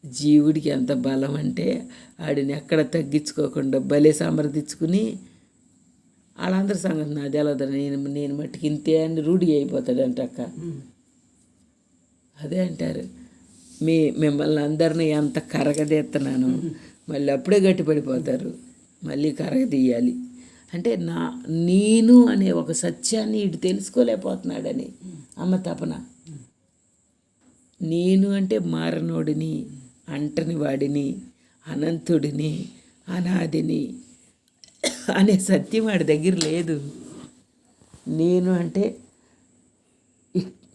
జీవుడికి ఎంత బలం అంటే ఆడిని ఎక్కడ తగ్గించుకోకుండా భలే సమర్థించుకుని వాళ్ళందరి సంగతి నాది తెలవదు, నేను మట్టికి ఇంతే అని రూఢి అయిపోతాడంట అక్క. అదే అంటారు, మిమ్మల్ని అందరినీ ఎంత కరగదీస్తున్నాను, మళ్ళీ అప్పుడే గట్టిపడిపోతారు, మళ్ళీ కరగదీయాలి అంటే నేను అనే ఒక సత్యాన్ని ఇటు తెలుసుకోలేకపోతున్నాడని అమ్మ తపన. నేను అంటే మారనోడిని, అంటని వాడిని, అనంతుడిని, అనాదిని అనే సత్యం వాడి దగ్గర లేదు. నేను అంటే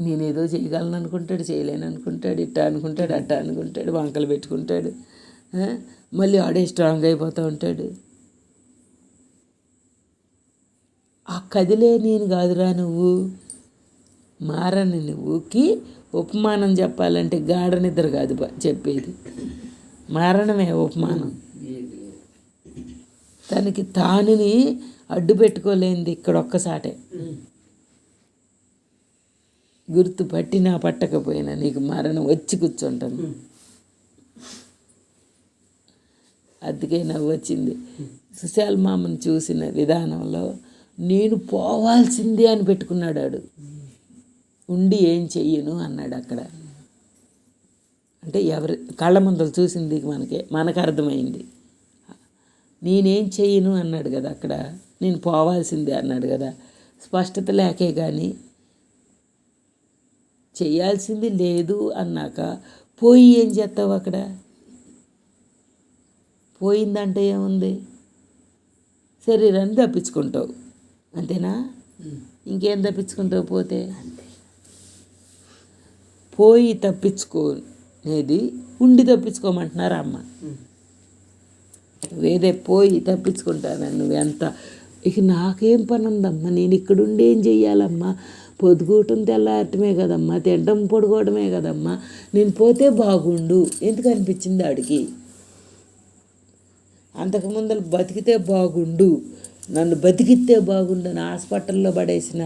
నేనేదో చేయగలను అనుకుంటాడు, చేయలేను అనుకుంటాడు, ఇట్టా అనుకుంటాడు, అట్టా అనుకుంటాడు, వంకలు పెట్టుకుంటాడు, మళ్ళీ ఆడే స్ట్రాంగ్ అయిపోతూ ఉంటాడు. ఆ కదిలే నేను కాదురా నువ్వు, మారని నువ్వుకి ఉపమానం చెప్పాలంటే గాఢ నిద్ర కాదు చెప్పేది, మారణమే ఉపమానం. తనకి తానుని అడ్డు పెట్టుకోలేనిది ఇక్కడ ఒక్కసాటే. గుర్తు పట్టినా పట్టకపోయినా నీకు మరణం వచ్చి కూర్చుంటాను. అందుకే నవ్వు వచ్చింది. సుశాల్ మామను చూసిన విధానంలో నేను పోవాల్సిందే అని పెట్టుకున్నాడు. ఆడు ఉండి ఏం చెయ్యను అన్నాడు అక్కడ. అంటే ఎవరి కళ్ళ ముందలు చూసింది మనకు అర్థమైంది. నేనేం చెయ్యను అన్నాడు కదా అక్కడ, నేను పోవాల్సిందే అన్నాడు కదా. స్పష్టత లేకే కానీ చెయ్యాల్సింది లేదు అన్నాక పోయి ఏం చేస్తావు? అక్కడ పోయిందంటే ఏముంది? శరీరాన్ని తప్పించుకుంటావు అంతేనా? ఇంకేం తప్పించుకుంటావు? పోయి తప్పించుకోనేది ఉండి తప్పించుకోమంటున్నారు అమ్మ. వేదే పోయి తప్పించుకుంటానని నువ్వెంత ఇక నాకేం పని ఉందమ్మా, నేను ఇక్కడుండి ఏం చెయ్యాలమ్మా, పొద్దుగూటం తెల్లారటమే కదమ్మా, తినడం పడుకోవడమే కదమ్మా, నేను పోతే బాగుండు ఎందుకు అనిపించింది ఆడికి. అంతకుముందలు బతికితే బాగుండు, నన్ను బతికితే బాగుండు అని హాస్పిటల్లో పడేసిన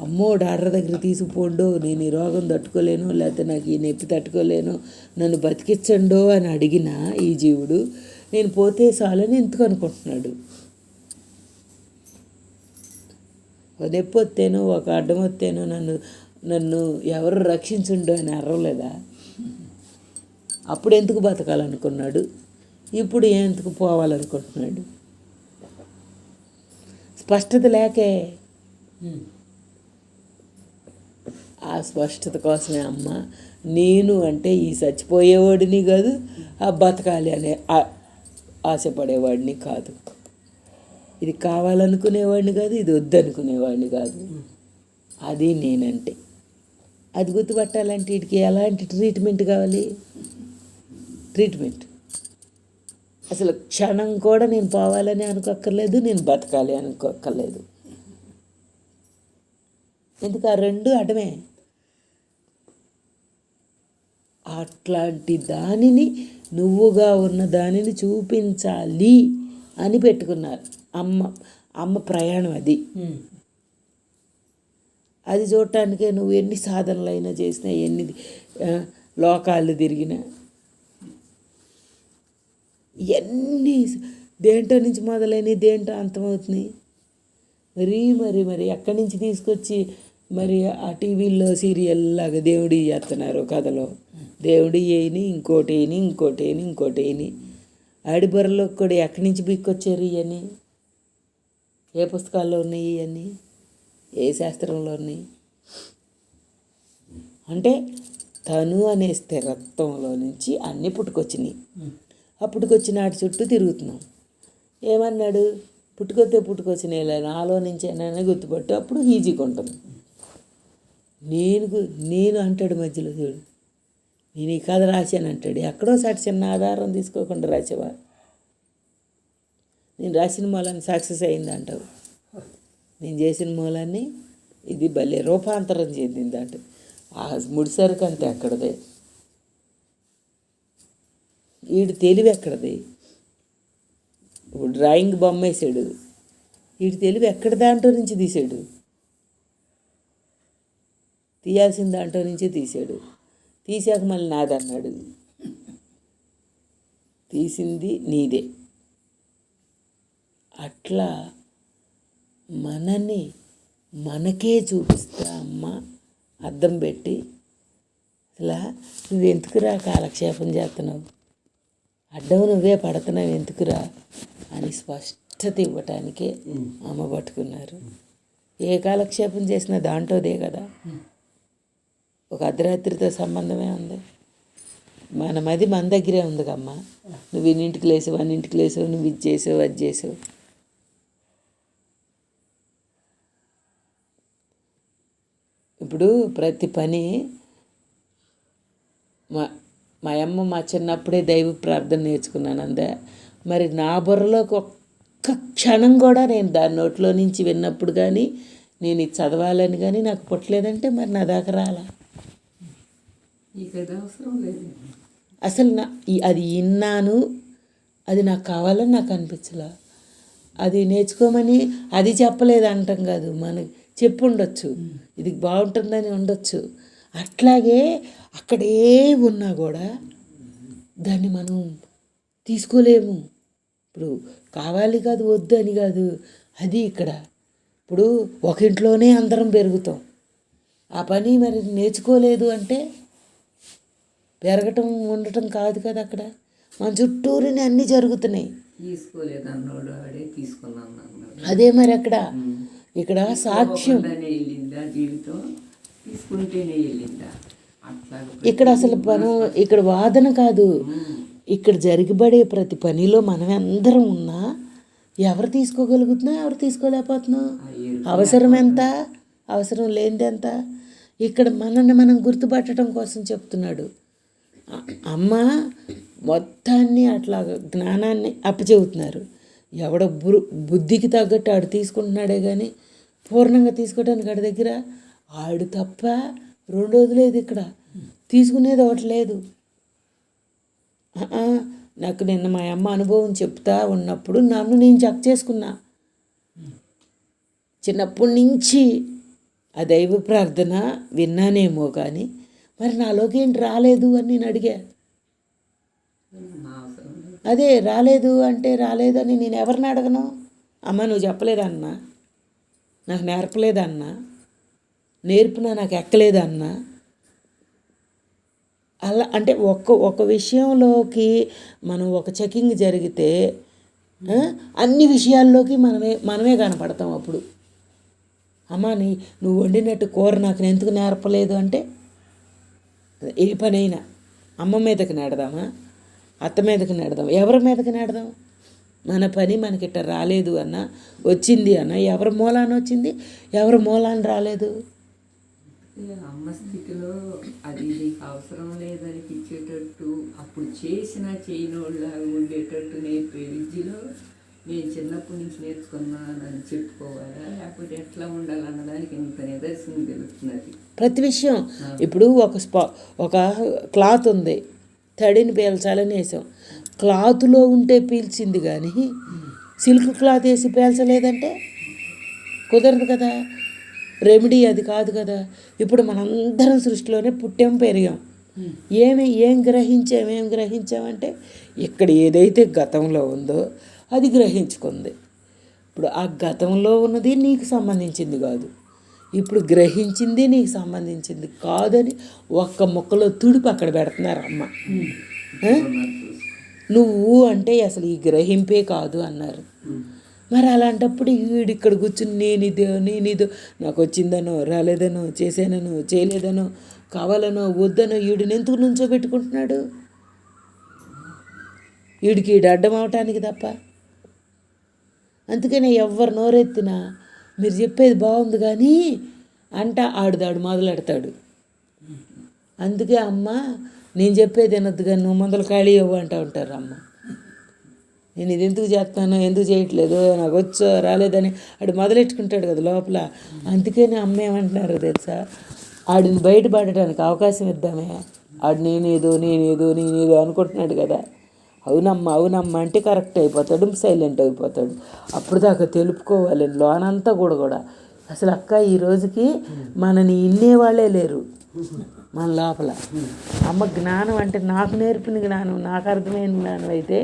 అమ్మో డాక్టర్ దగ్గర తీసుకుపోండో, నేను ఈ రోగం తట్టుకోలేను, లేకపోతే నాకు ఈ నొప్పి తట్టుకోలేను, నన్ను బతికించండో అని అడిగిన ఈ జీవుడు నేను పోతే చాలని ఎందుకు అనుకుంటున్నాడు. ఒక నొప్పి వస్తేనో ఒక అడ్డం వస్తేనో నన్ను ఎవరు రక్షించుండో అని అరవలేదా? అప్పుడు ఎందుకు బతకాలనుకున్నాడు, ఇప్పుడు ఎందుకు పోవాలనుకుంటున్నాడు? స్పష్టత లేకే. ఆ స్పష్టత కోసమే అమ్మ నేను అంటే ఈ చచ్చిపోయేవాడిని కాదు, ఆ బతకాలి అనే ఆశపడేవాడిని కాదు, ఇది కావాలనుకునేవాడిని కాదు, ఇది వద్దనుకునేవాడిని కాదు. అది నేనంటే. అది గుర్తుపట్టాలంటే వీటికి ఎలాంటి ట్రీట్మెంట్ కావాలి? ట్రీట్మెంట్ అసలు క్షణం కూడా నేను పోవాలని అనుకోక్కర్లేదు, నేను బతకాలి అనుకోక్కర్లేదు. ఎందుకు? ఆ రెండు అడమే. అట్లాంటి దానిని నువ్వుగా ఉన్న దానిని చూపించాలి అని పెట్టుకున్నారు అమ్మ ప్రయాణం అది. అది చూడటానికే నువ్వు ఎన్ని సాధనలు అయినా చేసినా, ఎన్ని లోకాలు తిరిగినా, ఎన్ని దేంట్లో నుంచి మొదలైనవి దేంట్లో అంతమవుతున్నాయి. మరి ఎక్కడి నుంచి తీసుకొచ్చి మరి ఆ టీవీల్లో సీరియల్ లాగా దేవుడి చేస్తున్నారు కథలో. దేవుడి వేయని ఇంకోటి వేయని ఆడిబొర్రలో కూడా ఎక్కడి నుంచి బిక్కొచ్చారు ఇవన్నీ? ఏ పుస్తకాల్లో ఉన్నాయి ఇవన్నీ? ఏ శాస్త్రంలో ఉన్నాయి? అంటే తను అనే స్థిరత్వంలో నుంచి అన్నీ పుట్టుకొచ్చినాయి. ఆ పుట్టుకొచ్చిన వాటి చుట్టూ తిరుగుతున్నాం. ఏమన్నాడు? పుట్టుకొచ్చినాయి నాలో నుంచేనని గుర్తుపట్టు, అప్పుడు ఈజీగా ఉంటుంది. నేను అంటాడు మధ్యలో, చూడు నేను ఈ కథ రాశాను అంటాడు. ఎక్కడో సాటి చిన్న ఆధారం తీసుకోకుండా రాసేవా? నేను రాసిన మూలాన్ని సక్సెస్ అయింది అంటావు, నేను చేసిన మూలాన్ని ఇది భలే రూపాంతరం చెందింది అంట. ఆ ముడిసరికి అంతే ఎక్కడదే, వీడు తెలివి ఎక్కడది. ఇప్పుడు డ్రాయింగ్ బొమ్మ వేసాడు, వీడి తెలివి ఎక్కడ దాంట్లో నుంచి తీసాడు, తీయాల్సిన దాంట్లో నుంచే తీసాడు. తీసాక మళ్ళీ నాదన్నాడు, తీసింది నీదే. అట్లా మనకే చూపిస్తా అమ్మ అద్దం పెట్టి, అసలు నువ్వెందుకురా కాలక్షేపం చేస్తున్నావు, అడ్డం నువ్వే పడుతున్నావు ఎందుకురా అని స్పష్టత ఇవ్వటానికే అమ్మ పట్టుకున్నారు. ఏ కాలక్షేపం చేసినా దాంట్లోదే కదా, ఒక అర్ధరాత్రితో సంబంధమే ఉంది. మనమది మన దగ్గరే ఉంది కమ్మ. నువ్వు ఇన్నింటికి లేసావు, అన్నింటికి లేసావు, నువ్వు ఇది చేసావు, అది చేసావు. ఇప్పుడు ప్రతి పని మా అమ్మ మా చిన్నప్పుడే దైవ ప్రార్థన నేర్చుకున్నాను అందే. మరి నా బుర్రలోకి ఒక్క క్షణం కూడా నేను దాని నోట్లో నుంచి విన్నప్పుడు కానీ, నేను ఇది చదవాలని కానీ నాకు పుట్టలేదంటే మరి నా దాకా రాలా. అసలు అది విన్నాను, అది నాకు కావాలని నాకు అనిపించలా. అది నేర్చుకోమని అది చెప్పలేదు అంటాం కాదు, మనకి చెప్పు ఉండొచ్చు, ఇది బాగుంటుందని ఉండొచ్చు. అట్లాగే అక్కడే ఉన్నా కూడా దాన్ని మనం తీసుకోలేము. ఇప్పుడు కావాలి కాదు, వద్దు అని కాదు, అది ఇక్కడ. ఇప్పుడు ఒక ఇంట్లోనే అందరం పెరుగుతాం, ఆ పని మరి నేర్చుకోలేదు అంటే పెరగటం ఉండటం కాదు కదా. అక్కడ మన చుట్టూరునే అన్నీ జరుగుతున్నాయి. అదే మరి అక్కడ ఇక్కడ సాక్ష్యం. ఇక్కడ అసలు మనం ఇక్కడ వాదన కాదు, ఇక్కడ జరిగిబడే ప్రతి పనిలో మనమే అందరం ఉన్నా ఎవరు తీసుకోగలుగుతున్నా, ఎవరు తీసుకోలేకపోతున్నాం. అవసరం ఎంత, అవసరం లేనిది ఎంత. ఇక్కడ మనల్ని మనం గుర్తుపట్టడం కోసం చెప్తున్నాడు. అమ్మ మొత్తాన్ని అట్లా జ్ఞానాన్ని అప్పచెబుతున్నారు. ఎవడ బుద్ధికి తగ్గట్టు ఆడు తీసుకుంటున్నాడే కానీ పూర్ణంగా తీసుకోవడానికి ఆడి దగ్గర ఆడు తప్ప రెండోది లేదు. ఇక్కడ తీసుకునేది ఒకటి లేదు. నాకు నిన్న మా అమ్మ అనుభవం చెప్తా ఉన్నప్పుడు నన్ను నేను చెక్ చేసుకున్నా. చిన్నప్పటి నుంచి ఆ దైవ ప్రార్థన విన్నానేమో కానీ మరి నాలోకి ఏంటి రాలేదు అని నేను అడిగా. అదే రాలేదు అంటే రాలేదని నేను ఎవరిని అడగను. అమ్మ నువ్వు చెప్పలేదన్నా, నాకు నేర్పలేదన్నా, నేర్పినా నాకు ఎక్కలేదన్నా. అలా అంటే ఒక విషయంలోకి మనం ఒక చెకింగ్ జరిగితే అన్ని విషయాల్లోకి మనమే కనపడతాం. అప్పుడు అమ్మ నువ్వు వండినట్టు కూర నాకు ఎందుకు నేర్పలేదు అంటే ఏ పనైనా అమ్మ మీదకి నెడదామా, అత్త మీదకి నెడదాం, ఎవరి మీదకి నెడదాం? మన పని మనకిట్ట రాలేదు అన్నా, వచ్చింది అన్న ఎవరి మూలాన వచ్చింది, ఎవరి మూలాన రాలేదు. అమ్మ స్థితిలో అది నీకు అవసరం లేదనిపించేటట్టు అప్పుడు చేసినా చేయనోళ్ళలాగా ఉండేటట్టు నేర్పే విద్యలో నేను చిన్నప్పటి నుంచి నేర్చుకున్నానని చెప్పుకోవాలా, లేకపోతే ఎట్లా ఉండాలన్నదానికి ఇంత నిదర్శనం తెలుస్తున్నది. ప్రతి విషయం ఇప్పుడు ఒక క్లాత్ ఉంది, తడిని పీల్చాలని వేసాం, క్లాత్లో ఉంటే పీల్చింది కానీ సిల్క్ క్లాత్ వేసి పీల్చలేదంటే కుదరదు కదా. రెమెడీ అది కాదు కదా. ఇప్పుడు మనందరం సృష్టిలోనే పుట్టాం, పెరిగాం. ఏం గ్రహించామంటే ఇక్కడ ఏదైతే గతంలో ఉందో అది గ్రహించుకుంది. ఇప్పుడు ఆ గతంలో ఉన్నది నీకు సంబంధించింది కాదు, ఇప్పుడు గ్రహించింది నీకు సంబంధించింది కాదని ఒక్క ముక్కలో తుడిపి అక్కడ పెడుతున్నారు అమ్మ. నువ్వు అంటే అసలు ఈ గ్రహింపే కాదు అన్నారు. మరి అలాంటప్పుడు వీడు ఇక్కడ కూర్చుని నేనిదో నాకు వచ్చిందనో రాలేదనో చేశానో చేయలేదనో కావాలనో వద్దనో వీడిని ఎందుకు నుంచో పెట్టుకుంటున్నాడు? వీడికి అడ్డం అవటానికి తప్ప. అందుకనే ఎవరు నోరెత్తినా మీరు చెప్పేది బాగుంది కానీ అంట ఆడుదాడు మొదలెడతాడు. అందుకే అమ్మ నేను చెప్పేది వినొద్దు కానీ నువ్వు మొదలు ఖాళీ ఇవ్వు అంటూ ఉంటారు అమ్మ. నేను ఇది ఎందుకు చేస్తానో ఎందుకు చేయట్లేదు నాకు వచ్చో రాలేదని అడు మొదలెట్టుకుంటాడు కదా లోపల. అందుకని అమ్మ ఏమంటున్నారు తెలుసా, ఆడిని బయటపడటానికి అవకాశం ఇద్దామే. ఆడు నేనేదో అనుకుంటున్నాడు కదా. అవునమ్మా అంటే కరెక్ట్ అయిపోతాడు, సైలెంట్ అయిపోతాడు. అప్పుడు దాకా తెలుపుకోవాలి లోనంతా కూడా. అసలు అక్క ఈ రోజుకి మనని ఇన్నేవాళ్ళే లేరు మన లోపల. అమ్మ జ్ఞానం అంటే నాకు నేర్పిన జ్ఞానం, నాకు అర్థమైన జ్ఞానం అయితే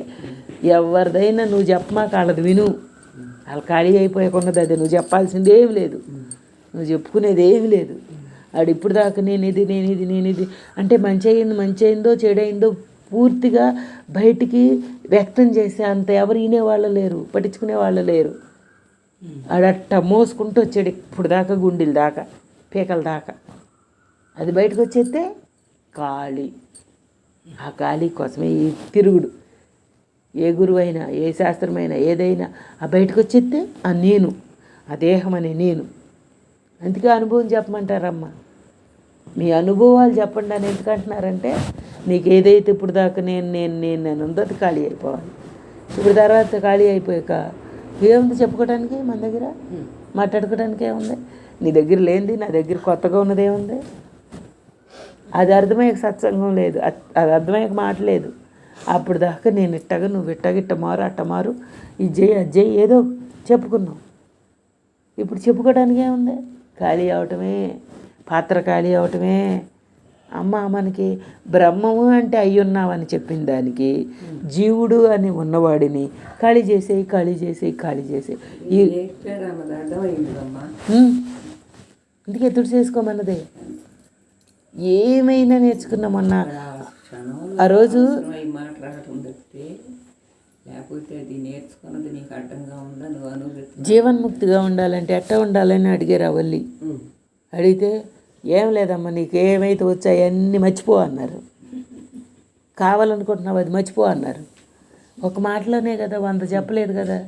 ఎవరిదైనా నువ్వు చెప్పమాక వాళ్ళది విను. వాళ్ళు ఖాళీ అయిపోయకున్నది అది. నువ్వు చెప్పాల్సింది ఏమి లేదు, నువ్వు చెప్పుకునేది ఏమి లేదు. ఆడు ఇప్పుడు దాకా నేను ఇది అంటే మంచి అయిందో చెడైందో పూర్తిగా బయటికి వ్యక్తం చేసే అంత ఎవరు వినేవాళ్ళు లేరు, పట్టించుకునే వాళ్ళు లేరు. ఆడట్ట మోసుకుంటూ వచ్చాడు ఇప్పుడు దాకా, గుండెల దాకా, పీకల దాకా. అది బయటకు వచ్చేస్తే ఖాళీ. ఆ ఖాళీ కోసమే ఈ తిరుగుడు. ఏ గురువైనా, ఏ శాస్త్రమైనా, ఏదైనా ఆ బయటకు వచ్చేస్తే ఆ నేను, ఆ దేహం అనే నేను. అందుకే అనుభవం చెప్పమంటారమ్మ. మీ అనుభవాలు చెప్పండి అని ఎందుకంటున్నారంటే, నీకు ఏదైతే ఇప్పుడు దాకా నేను ఉందో అది ఖాళీ అయిపోవాలి. ఇప్పుడు తర్వాత ఖాళీ అయిపోయాక ఏముంది చెప్పుకోవడానికి మన దగ్గర, మాట్లాడుకోవడానికి ఏముంది? నీ దగ్గర లేనిది నా దగ్గర కొత్తగా ఉన్నది ఏముంది? అది అర్థమయ్యే సత్సంగం లేదు, అది అర్థమయ్యే మాట లేదు. అప్పుడు దాకా నేను ఇట్టగా నువ్వు ఇట్ట మారు అట్ట మారు, ఇది చేయి ఏదో చెప్పుకున్నావు. ఇప్పుడు చెప్పుకోవడానికి ఏముంది? ఖాళీ అవటమే, పాత్ర ఖాళీ అవటమే. అమ్మ మనకి బ్రహ్మము అంటే అయ్యున్నావని చెప్పిన దానికి జీవుడు అని ఉన్నవాడిని ఖాళీ చేసేయి. ఇందుకే ఎదురు చేసుకోమన్నదే. ఏమైనా నేర్చుకున్నామన్నా ఆ రోజు జీవన్ముక్తిగా ఉండాలంటే ఎట్లా ఉండాలని అడిగారు అవల్లి. అడిగితే ఏం లేదమ్మా, నీకు ఏమైతే వచ్చాయి అన్నీ మర్చిపో అన్నారు. కావాలనుకుంటున్నావు అది మర్చిపో అన్నారు. ఒక మాటలోనే కదా, 100 చెప్పలేదు కదా.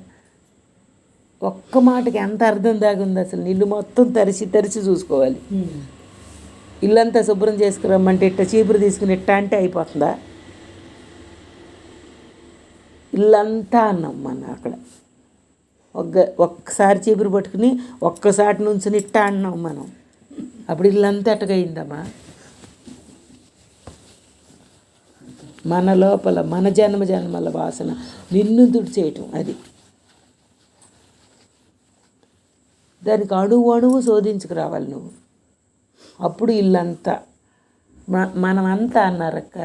ఒక్క మాటకి ఎంత అర్థం దాగుంది అసలు. ఇల్లు మొత్తం తరిచి చూసుకోవాలి. ఇల్లంతా శుభ్రం చేసుకురమ్మంటే ఇట్ట చీపురు తీసుకుని ఇట్ట అంటే అయిపోతుందా? ఇల్లంతా అన్నాం మన అక్కడ. ఒక్కసారి చీపురు పట్టుకుని ఒక్కసారి నుంచుని ఇట్ట అన్నాం మనం. అప్పుడు ఇల్లంతా ఎట్టగయిందమ్మా. మన లోపల మన జన్మల వాసన నిన్ను తుడిచేయటం అది. దానికి అణువు శోధించుకురావాలి నువ్వు. అప్పుడు ఇల్లంతా మనమంతా అన్నారక్క.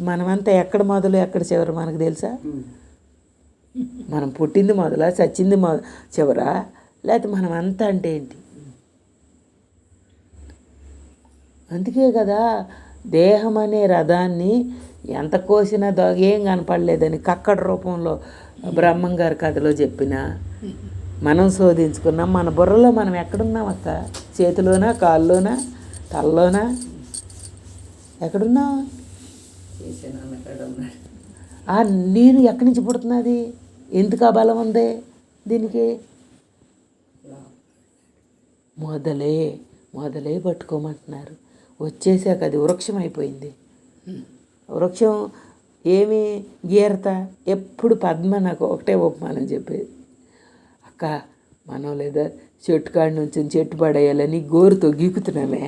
మనమంతా ఎక్కడ మొదలు ఎక్కడ చివర మనకు తెలుసా? మనం పుట్టింది మొదలా, చచ్చింది చివరా, లేకపోతే మనం అంతా అంటే ఏంటి? అందుకే కదా దేహం అనే రథాన్ని ఎంత కోసినా ఏం కనపడలేదని కక్కడ రూపంలో బ్రహ్మంగారి కథలో చెప్పిన మనం శోధించుకున్నాం. మన బుర్రలో మనం ఎక్కడున్నాం అక్క? చేతిలోనా, కాళ్ళలోనా, తలలోనా? ఎక్కడున్నా? ఆ నేను ఎక్కడి నుంచి పుడుతున్నది? ఎందుకు ఆ బలం ఉంది దీనికి? మొదలే పట్టుకోమంటున్నారు. వచ్చేసాక అది వృక్షం అయిపోయింది. వృక్షం ఏమి గీరత? ఎప్పుడు పద్మ నాకు ఒకటే ఉపమానం చెప్పేది. అక్క మనం లేదా చెట్టు కాడి నుంచి చెట్టు పడేయాలని గోరుతో గీకుతున్నామే.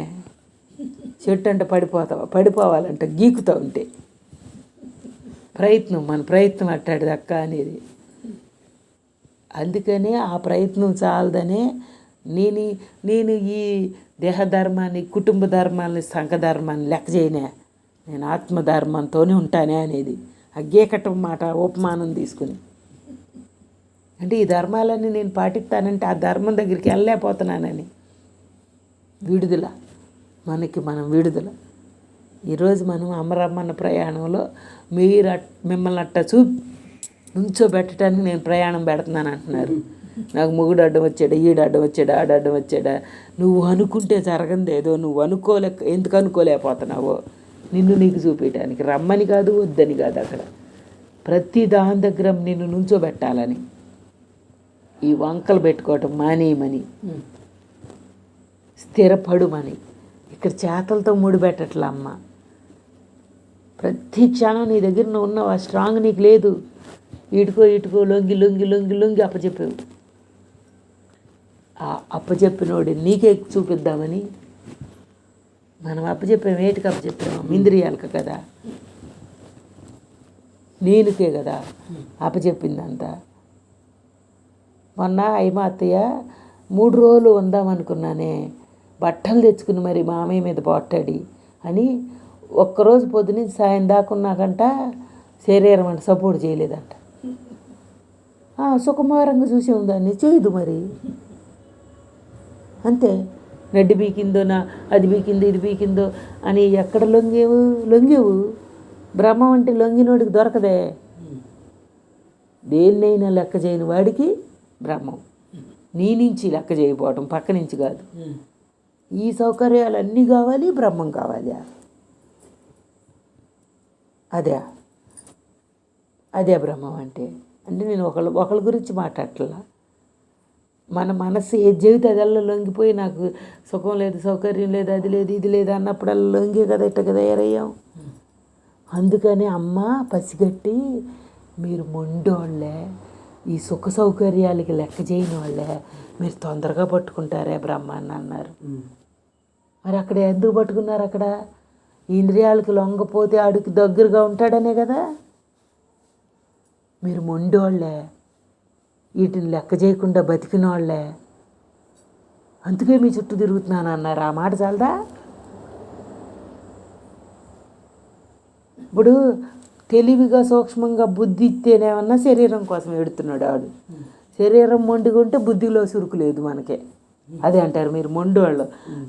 చెట్టు అంటే పడిపోవాలంట గీకుతూ ఉంటే. మన ప్రయత్నం అట్టాడు అక్క అనేది. అందుకనే ఆ ప్రయత్నం చాలదనే నేను ఈ దేహధర్మాన్ని, కుటుంబ ధర్మాన్ని, సంఘ ధర్మాన్ని లెక్క చేయనే. నేను ఆత్మధర్మంతోనే ఉంటానే అనేది. ఆ గీకటం మాట ఉపమానం తీసుకుని. అంటే ఈ ధర్మాలన్నీ నేను పాటిస్తానంటే ఆ ధర్మం దగ్గరికి వెళ్ళలేకపోతున్నానని. విడుదల మనం విడుదల. ఈరోజు మనం అమరమ్మన్న ప్రయాణంలో మిమ్మల్ని అట్ట నుంచోబెట్టడానికి నేను ప్రయాణం పెడుతున్నాను అంటున్నారు. నాకు మొగుడు అడ్డం వచ్చాడా, ఈడు అడ్డం వచ్చాడా, ఆడు అడ్డం వచ్చాడా? నువ్వు అనుకుంటే జరగందేదో నువ్వు ఎందుకు అనుకోలేకపోతున్నావో నిన్ను నీకు చూపించడానికి. రమ్మని కాదు, వద్దని కాదు. అక్కడ ప్రతి దాని దగ్గర నిన్ను నుంచోబెట్టాలని. ఈ వంకలు పెట్టుకోవటం మానేయమని, స్థిరపడుమని. ఇక్కడ చేతలతో ముడిపెట్టట్లా అమ్మ. ప్రతి క్షణం నీ దగ్గర నువ్వు ఉన్నావు. ఆ స్ట్రాంగ్ నీకు లేదు. ఇటుకో లొంగి అప్పచెప్పావు. ఆ అప్పచెప్పినోడి నీకే చూపిద్దామని మనం అప్పచెప్పాం, వేటికి అప్పచెప్పాము? ఇంద్రియాలకు కదా, నేనుకే కదా అప్పచెప్పిందంతా. మొన్న అయ్యమ అత్తయ్య 3 రోజులు ఉందామనుకున్నానే, బట్టలు తెచ్చుకుని మరి మామయ్య మీద పోట్టాడి అని ఒక్కరోజు పొద్దునుంచి సాయం దాకున్నాకంట శరీరం అంటే సపోర్ట్ చేయలేదంట. సుకుమారంగా చూసి ఉందాన్ని చేయదు మరి, అంతే. నడ్డి బీకిందో అది బీకిందో ఇది బీకిందో అని ఎక్కడ లొంగేవు. బ్రహ్మం అంటే లొంగినోడికి దొరకదే. దేన్నైనా లెక్క చేయని వాడికి బ్రహ్మం. నీ నుంచి లెక్క చేయకపోవటం, పక్క నుంచి కాదు. ఈ సౌకర్యాలు అన్నీ కావాలి, బ్రహ్మం కావాలి. అదే బ్రహ్మం అంటే నేను ఒకళ్ళ గురించి మాట్లాడట్లా. మన మనస్సు ఏది చెబితే అదల్లా లొంగిపోయి నాకు సుఖం లేదు, సౌకర్యం లేదు, అది లేదు, ఇది లేదు అన్నప్పుడల్లా లొంగే కదా ఇట్ట కదా ఎరయ్యాం. అందుకని అమ్మ పసిగట్టి, మీరు మొండోళ్ళే, ఈ సుఖ సౌకర్యాలకి లెక్క చేయని వాళ్ళే, మీరు తొందరగా పట్టుకుంటారే బ్రహ్మాన్ని అన్నారు. మరి అక్కడ ఎందుకు పట్టుకున్నారు? అక్కడ ఇంద్రియాలకు లొంగపోతే ఆడికి దగ్గరగా ఉంటాడనే కదా. మీరు మొండోళ్ళే, వీటిని లెక్క చేయకుండా బతికిన వాళ్ళే, అందుకే మీ చుట్టూ తిరుగుతున్నాను అన్నారు. ఆ మాట చాలదా? ఇప్పుడు తెలివిగా సూక్ష్మంగా బుద్ధి ఇస్తేనేమన్నా శరీరం కోసం ఎడుతున్నాడు ఆడు. శరీరం మొండిగుంటే బుద్ధిలో సురుకు లేదు మనకే. అదే అంటారు మీరు మొండోళ్ళు.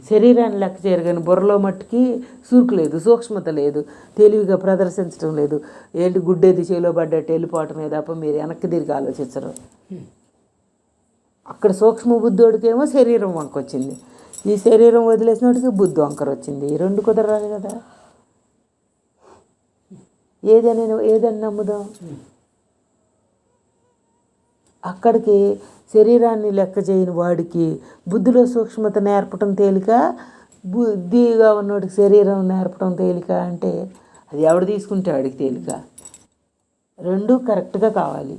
శరీరాన్ని లెక్క చేయరు కానీ బుర్రలో మట్టుకి సురుకు లేదు, సూక్ష్మత లేదు, తెలివిగా ప్రదర్శించడం లేదు. ఏంటి గుడ్డేది చేలో పడ్డట్టు వెళ్ళిపోవటమే తప్ప మీరు వెనక్కి తిరిగి ఆలోచించరు. అక్కడ సూక్ష్మ బుద్ధోడికేమో శరీరం వంక వచ్చింది, ఈ శరీరం వదిలేసినోడికి బుద్ధి వంకర వచ్చింది. ఈ రెండు కుదరాలి కదా. ఏదని నమ్ముదాం? అక్కడికి శరీరాన్ని లెక్క చేయని వాడికి బుద్ధిలో సూక్ష్మత నేర్పటం తేలిక, బుద్ధిగా ఉన్నవాడికి శరీరం నేర్పటం తేలిక అంటే అది ఎవడు తీసుకుంటే వాడికి తేలిక. రెండు కరెక్ట్గా కావాలి,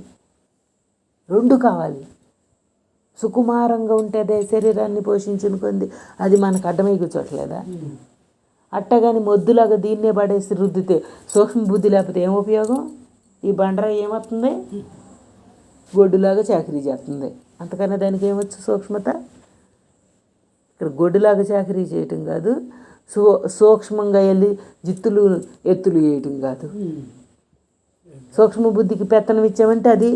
రెండు కావాలి. సుకుమారంగా ఉంటే అదే శరీరాన్ని పోషించుకుంది, అది మనకు అడ్డమై కూర్చోట్లేదా? అట్టగాని మొద్దులాగా దీన్నే పడేసి రుద్దితే సూక్ష్మ బుద్ధి లేకపోతే ఏం ఉపయోగం? ఈ బండరా ఏమవుతుంది? గొడ్డులాగా చాకరీ చేస్తుంది. అంతకన్నా దానికి ఏమొచ్చు సూక్ష్మత? ఇక్కడ గొడ్డులాగా చాకరీ చేయటం కాదు, సూక్ష్మంగా వెళ్ళి ఎత్తులు వేయటం కాదు. సూక్ష్మ బుద్ధికి పెత్తనం ఇచ్చామంటే అది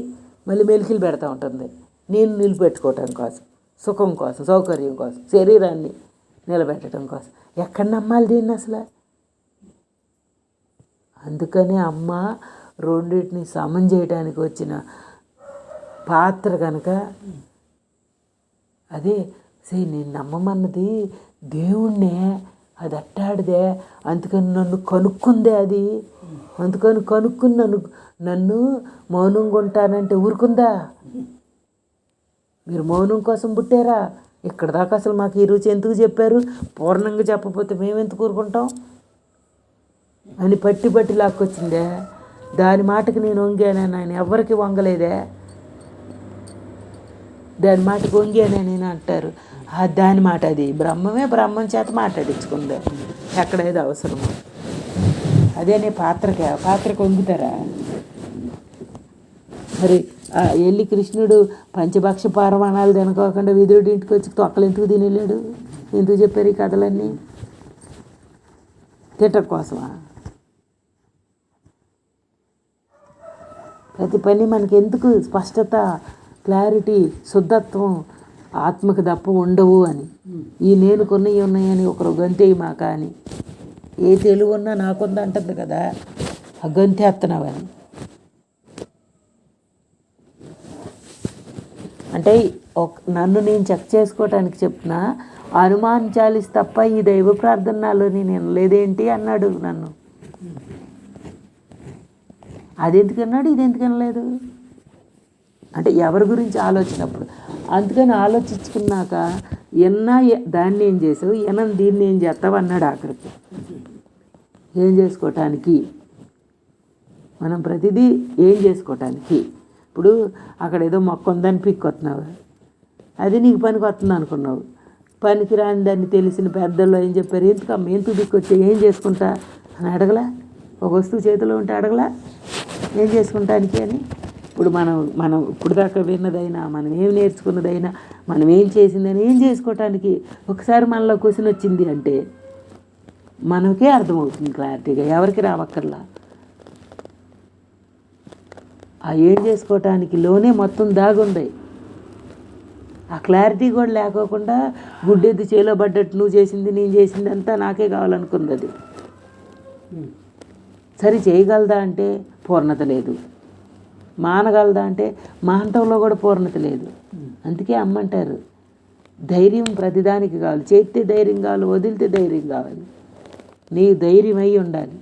మళ్ళీ మెలికలు పెడతా ఉంటుంది. నేను నిలబెట్టుకోవటం కోసం, సుఖం కోసం, సౌకర్యం కోసం, శరీరాన్ని నిలబెట్టడం కోసం. ఎక్కడ నమ్మాలి దీన్ని అసలు? అందుకని అమ్మ రెండింటిని సమం చేయడానికి వచ్చిన పాత్ర కనుక అదే నేను నమ్మమన్నది దేవుణ్ణే, అది అట్టాడిదే, అందుకని నన్ను కనుక్కుందే అది. అందుకని కనుక్కుని నన్ను మౌనంగా ఉంటానంటే ఊరుకుందా? మీరు మౌనం కోసం పుట్టారా? ఇక్కడ దాకా అసలు మాకు ఈ రుచి ఎందుకు చెప్పారు? పూర్ణంగా చెప్పకపోతే మేమెందుకు ఊరుకుంటాం అని పట్టి లాక్కొచ్చిందే. దాని మాటకి నేను వంగానని ఆయన ఎవరికి వంగలేదే. దాని మాటకు వంగానని నేను అంటారు. దాని మాట అది బ్రహ్మమే బ్రహ్మం చేత మాట్లాడించుకుంది ఎక్కడేది అవసరమో. అదే నీ పాత్రకు వంగుతారా? మరి వెళ్ళి కృష్ణుడు పంచభక్ష పారమాణాలు తినకోకుండా విదురుడి ఇంటికి వచ్చి తొక్కలు ఎందుకు తినలేడు? ఎందుకు చెప్పారు ఈ కథలన్నీ? తిట్టం కోసమా? ప్రతి పని మనకి ఎందుకు స్పష్టత, క్లారిటీ, శుద్ధత్వం, ఆత్మకు తప్ప ఉండవు అని. ఈ నేను కొన్నవి ఉన్నాయని ఒకరు గంతేయి మాక అని. ఏ తెలివి ఉన్నా నాకుందా అంటుంది కదా, ఆ గంతేస్తున్నావని. అంటే నన్ను నేను చెక్ చేసుకోవటానికి చెప్పిన అనుమానించాలి తప్ప ఈ దైవ ప్రార్థన నాలోని నేను లేదేంటి అన్నాడు నన్ను. అది ఎందుకన్నాడు, ఇది ఎందుకనలేదు అంటే ఎవరి గురించి ఆలోచనప్పుడు. అందుకని ఆలోచించుకున్నాక దాన్ని ఏం చేసావు, దీన్ని ఏం చేస్తావు అన్నాడు ఆఖరికి. ఏం చేసుకోవటానికి? మనం ప్రతిదీ ఏం చేసుకోవటానికి. ఇప్పుడు అక్కడ ఏదో మొక్క ఉందని పిక్కొస్తున్నావు, అది నీకు పనికి వస్తుంది అనుకున్నావు. పనికిరాని దాన్ని తెలిసిన పెద్దలు ఏం చెప్పారు, ఎందుకమ్మ ఎందుకు దిక్కొచ్చా, ఏం చేసుకుంటా అని అడగలా? ఒక వస్తువు చేతిలో ఉంటే అడగలా ఏం చేసుకుంటానికి అని? ఇప్పుడు మనం ఇప్పుడు దాకా విన్నదైనా, మనం ఏం నేర్చుకున్నదైనా, మనం ఏం చేసిందని ఏం చేసుకోవటానికి ఒకసారి మనలో క్వశ్చన్ వచ్చింది అంటే మనకే అర్థమవుతుంది క్లారిటీగా, ఎవరికి రావక్కర్లా. ఆ ఏం చేసుకోవటానికి లోనే మొత్తం దాగుంది. ఆ క్లారిటీ కూడా లేకోకుండా గుడ్డెద్దు చేలో పడ్డట్టు నువ్వు చేసింది నేను చేసింది అంతా నాకే కావాలనుకుంది. అది సరి చేయగలదా అంటే పూర్ణత లేదు, మానగలదా అంటే మానటంలో కూడా పూర్ణత లేదు. అందుకే అమ్మంటారు ధైర్యం ప్రతిదానికి కావాలి. చేస్తే ధైర్యం కావాలి, వదిలితే ధైర్యం కావాలి. నీ ధైర్యం అయి ఉండాలి.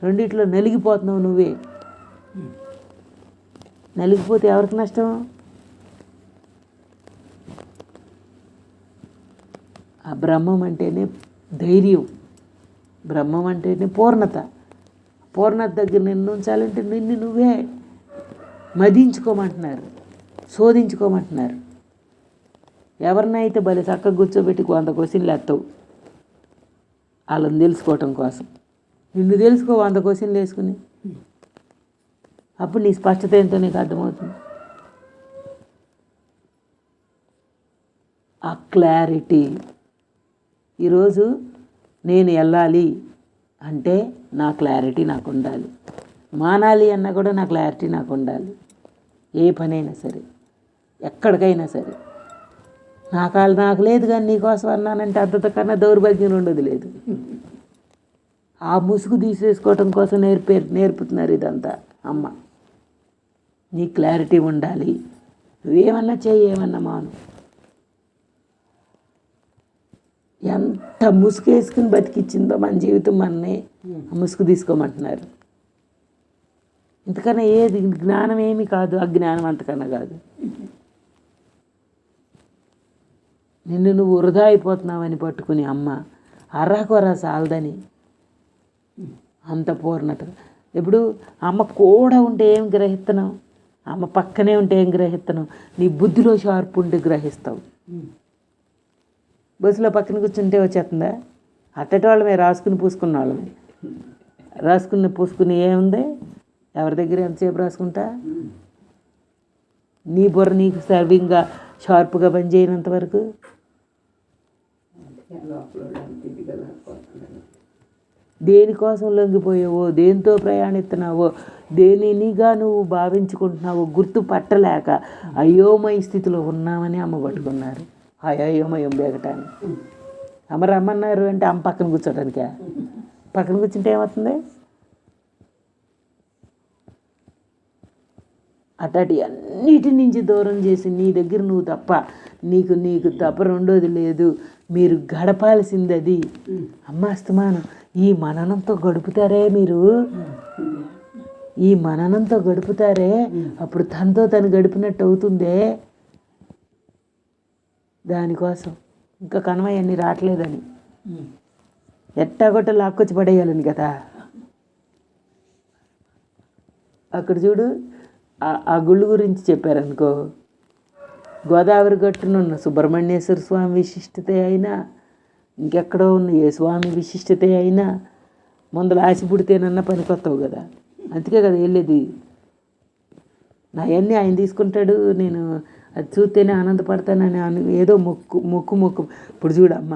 రెండిట్లో నలిగిపోతున్నావు నువ్వే. నలిగిపోతే ఎవరికి నష్టం? ఆ బ్రహ్మం అంటేనే ధైర్యం, బ్రహ్మం అంటేనే పూర్ణత. పూర్ణత దగ్గర నిన్ను ఉంచాలంటే నిన్ను నువ్వే మదించుకోమంటున్నారు, శోధించుకోమంటున్నారు. ఎవరినైతే భలే చక్కగా కూర్చోబెట్టి 100 క్వశ్చన్లు ఎత్తావు వాళ్ళని తెలుసుకోవటం కోసం. నిన్ను తెలుసుకో 100 క్వశ్చన్లు వేసుకుని, అప్పుడు నీ స్పష్టత ఏంటో నీకు అర్థమవుతుంది. ఆ క్లారిటీ ఈరోజు నేను వెళ్ళాలి అంటే నా క్లారిటీ నాకు ఉండాలి. మానాలి అన్నా కూడా నా క్లారిటీ నాకు ఉండాలి. ఏ పనైనా సరే, ఎక్కడికైనా సరే. నాకు లేదు కానీ నీకోసం అన్నానంటే అంతకన్నా దౌర్భాగ్యం ఉండదు లేదు. ఆ ముసుగు తీసేసుకోవటం కోసం నేర్పుతున్నారు ఇదంతా అమ్మ. నీ క్లారిటీ ఉండాలి. నువ్వేమన్నా చేయి, ఏమన్నా మాను. ఎంత ముసుగు వేసుకుని బతికిచ్చిందో మన జీవితం, మననే ముసుగు తీసుకోమంటున్నారు. ఇంతకన్నా ఏది జ్ఞానం ఏమి కాదు, అజ్ఞానం అంతకన్నా కాదు. నిన్ను నువ్వు వృధా అయిపోతున్నావని పట్టుకుని అమ్మ అర్రాకొరా సాలదని అంత పూర్ణత. ఇప్పుడు అమ్మ కూడా ఉంటే ఏం గ్రహిస్తున్నావు, అమ్మ పక్కనే ఉంటే ఏం గ్రహిస్తున్నావు? నీ బుద్ధిలో షార్ప్ ఉంటే గ్రహిస్తావు. బస్సులో పక్కన కూర్చుంటే వచ్చేస్తుందా? అట్టటి వాళ్ళమే రాసుకుని పూసుకున్న వాళ్ళమే. పూసుకుని ఏముంది? ఎవరి దగ్గర ఎంతసేపు రాసుకుంటా? నీ బుర్ర నీకు సర్వింగ్గా షార్ప్గా పనిచేయనంత వరకు దేనికోసం లొంగిపోయావో, దేంతో ప్రయాణిస్తున్నావో, దేనినిగా నువ్వు భావించుకుంటున్నావో గుర్తు పట్టలేక అయోమయ స్థితిలో ఉన్నామని అమ్మ పట్టుకున్నారు. ఆ అయోమయం బేగటాన్ని అమ్మ రమ్మన్నారు అంటే అమ్మ పక్కన కూర్చోటానికా? పక్కన కూర్చుంటే ఏమవుతుంది? అట్లాంటి అన్నిటి నుంచి దూరం చేసి నీ దగ్గర నువ్వు తప్ప నీకు తప్ప రెండోది లేదు. మీరు గడపాల్సింది అది. అమ్మ అస్తమానం ఈ మననంతో గడుపుతారే మీరు, ఈ మననంతో గడుపుతారే, అప్పుడు తనతో తను గడిపినట్టు అవుతుందే. దానికోసం ఇంకా కనమయ్యన్ని రావట్లేదని ఎట్టాగొట్ట లాక్కొచ్చి పడేయాలని కదా. అక్కడ చూడు, ఆ గుళ్ళు గురించి చెప్పారనుకో, గోదావరి గట్టునున్న సుబ్రహ్మణ్యేశ్వర స్వామి విశిష్టతే అయినా, ఇంకెక్కడో ఉన్న ఏ స్వామి విశిష్టతే అయినా ముందర ఆశ పుడితేనన్నా పనికొస్తావు కదా. అందుకే కదా వెళ్ళేది. నా అన్నీ ఆయన తీసుకుంటాడు, నేను అది చూస్తేనే ఆనందపడతానని ఏదో మొక్కు. ఇప్పుడు చూడమ్మ,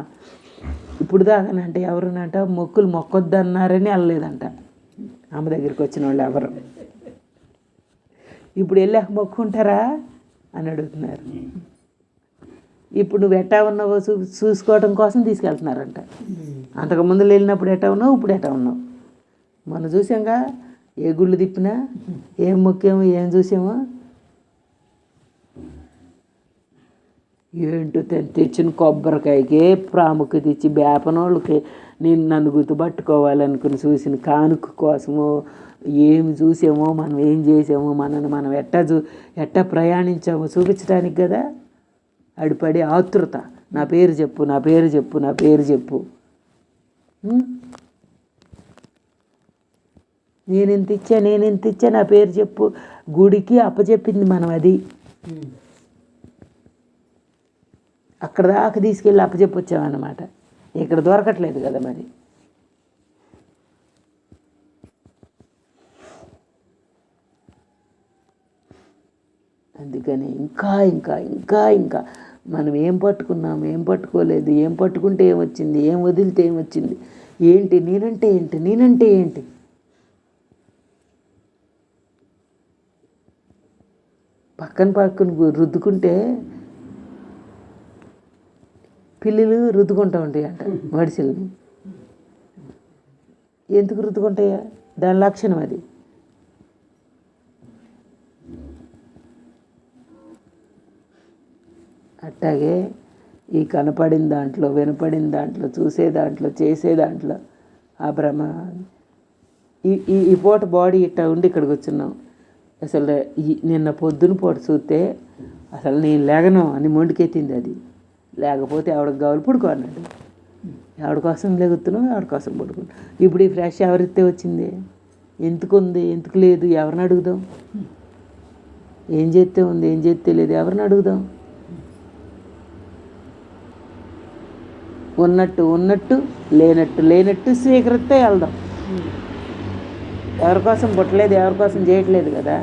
ఇప్పుడు దాకానంటే ఎవరునంట మొక్కులు మొక్కొద్దన్నారని వెళ్ళలేదంట అమ్మ దగ్గరికి వచ్చిన వాళ్ళు ఎవరు. ఇప్పుడు వెళ్ళాక మొక్కుంటారా అని అడుగుతున్నారు. ఇప్పుడు నువ్వు ఎట్టా ఉన్నావో చూసుకోవటం కోసం తీసుకెళ్తున్నారంట. అంతకుముందు వెళ్ళినప్పుడు ఎట్టా ఉన్నావు, ఇప్పుడు ఎట్టా ఉన్నావు. మొన్న చూసాంగా ఏ గుళ్ళు తిప్పినా, ఏం మొక్కేమో, ఏం చూసామో. ఏంటో తెచ్చిన కొబ్బరికాయకే ప్రాముఖ్యత ఇచ్చి వేపనోళ్ళకి నన్ను గుర్తుపట్టుకోవాలనుకుని చూసిన కానుక కోసమో, ఏమి చూసామో, మనం ఏం చేసామో, మనల్ని మనం ఎట్టా ప్రయాణించామో చూపించడానికి కదా. అడిపడి ఆతృత, నా పేరు చెప్పు, నా పేరు చెప్పు, నా పేరు చెప్పు. నేనెంత ఇచ్చా నా పేరు చెప్పు. గుడికి అప్పచెప్పింది మనం అది. అక్కడ దాకా తీసుకెళ్ళి అప్పచెప్పొచ్చామన్నమాట. ఇక్కడ దొరకట్లేదు కదా మరి. అందుకని ఇంకా ఇంకా ఇంకా ఇంకా మనం ఏం పట్టుకున్నాం, ఏం పట్టుకోలేదు, ఏం పట్టుకుంటే ఏమొచ్చింది, ఏం వదిలితే ఏమొచ్చింది, ఏంటి నేనంటే ఏంటి, నేనంటే ఏంటి. పక్కన రుద్దుకుంటే పిల్లులు రుద్దుకుంటూ ఉంటాయంట మడిసిల్ని. ఎందుకు రుద్దుకుంటాయా? దాని లక్షణం అది. అట్టాగే ఈ కనపడిన దాంట్లో, వినపడిన దాంట్లో, చూసే దాంట్లో, చేసే దాంట్లో ఆ భ్రమ. ఈ పూట బాడీ ఇట్టా ఉండి ఇక్కడికి వచ్చున్నాం. అసలు నిన్న పొద్దున పూట చూస్తే అసలు నేను లేగను అని మొండికెత్తింది అది. లేకపోతే ఎవడికి కావాలి పుడుకో అన్నాడు. ఎవడి కోసం లెగుతున్నాం, ఎవడి కోసం పడుకున్నాం. ఇప్పుడు ఈ ఫ్రెష్ ఎవరిస్తే వచ్చింది? ఎందుకు ఉంది, ఎందుకు లేదు, ఎవరిని అడుగుదాం? ఏం చేస్తే ఉంది, ఏం చేస్తే లేదు, ఎవరిని అడుగుదాం? ఉన్నట్టు ఉన్నట్టు, లేనట్టు లేనట్టు స్వీకరిస్తే వెళ్దాం. ఎవరి కోసం పుట్టలేదు, ఎవరి కోసం చేయట్లేదు కదా.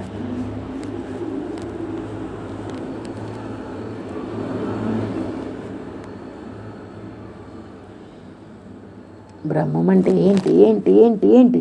బ్రహ్మం అంటే ఏంటి ఏంటి ఏంటి ఏంటి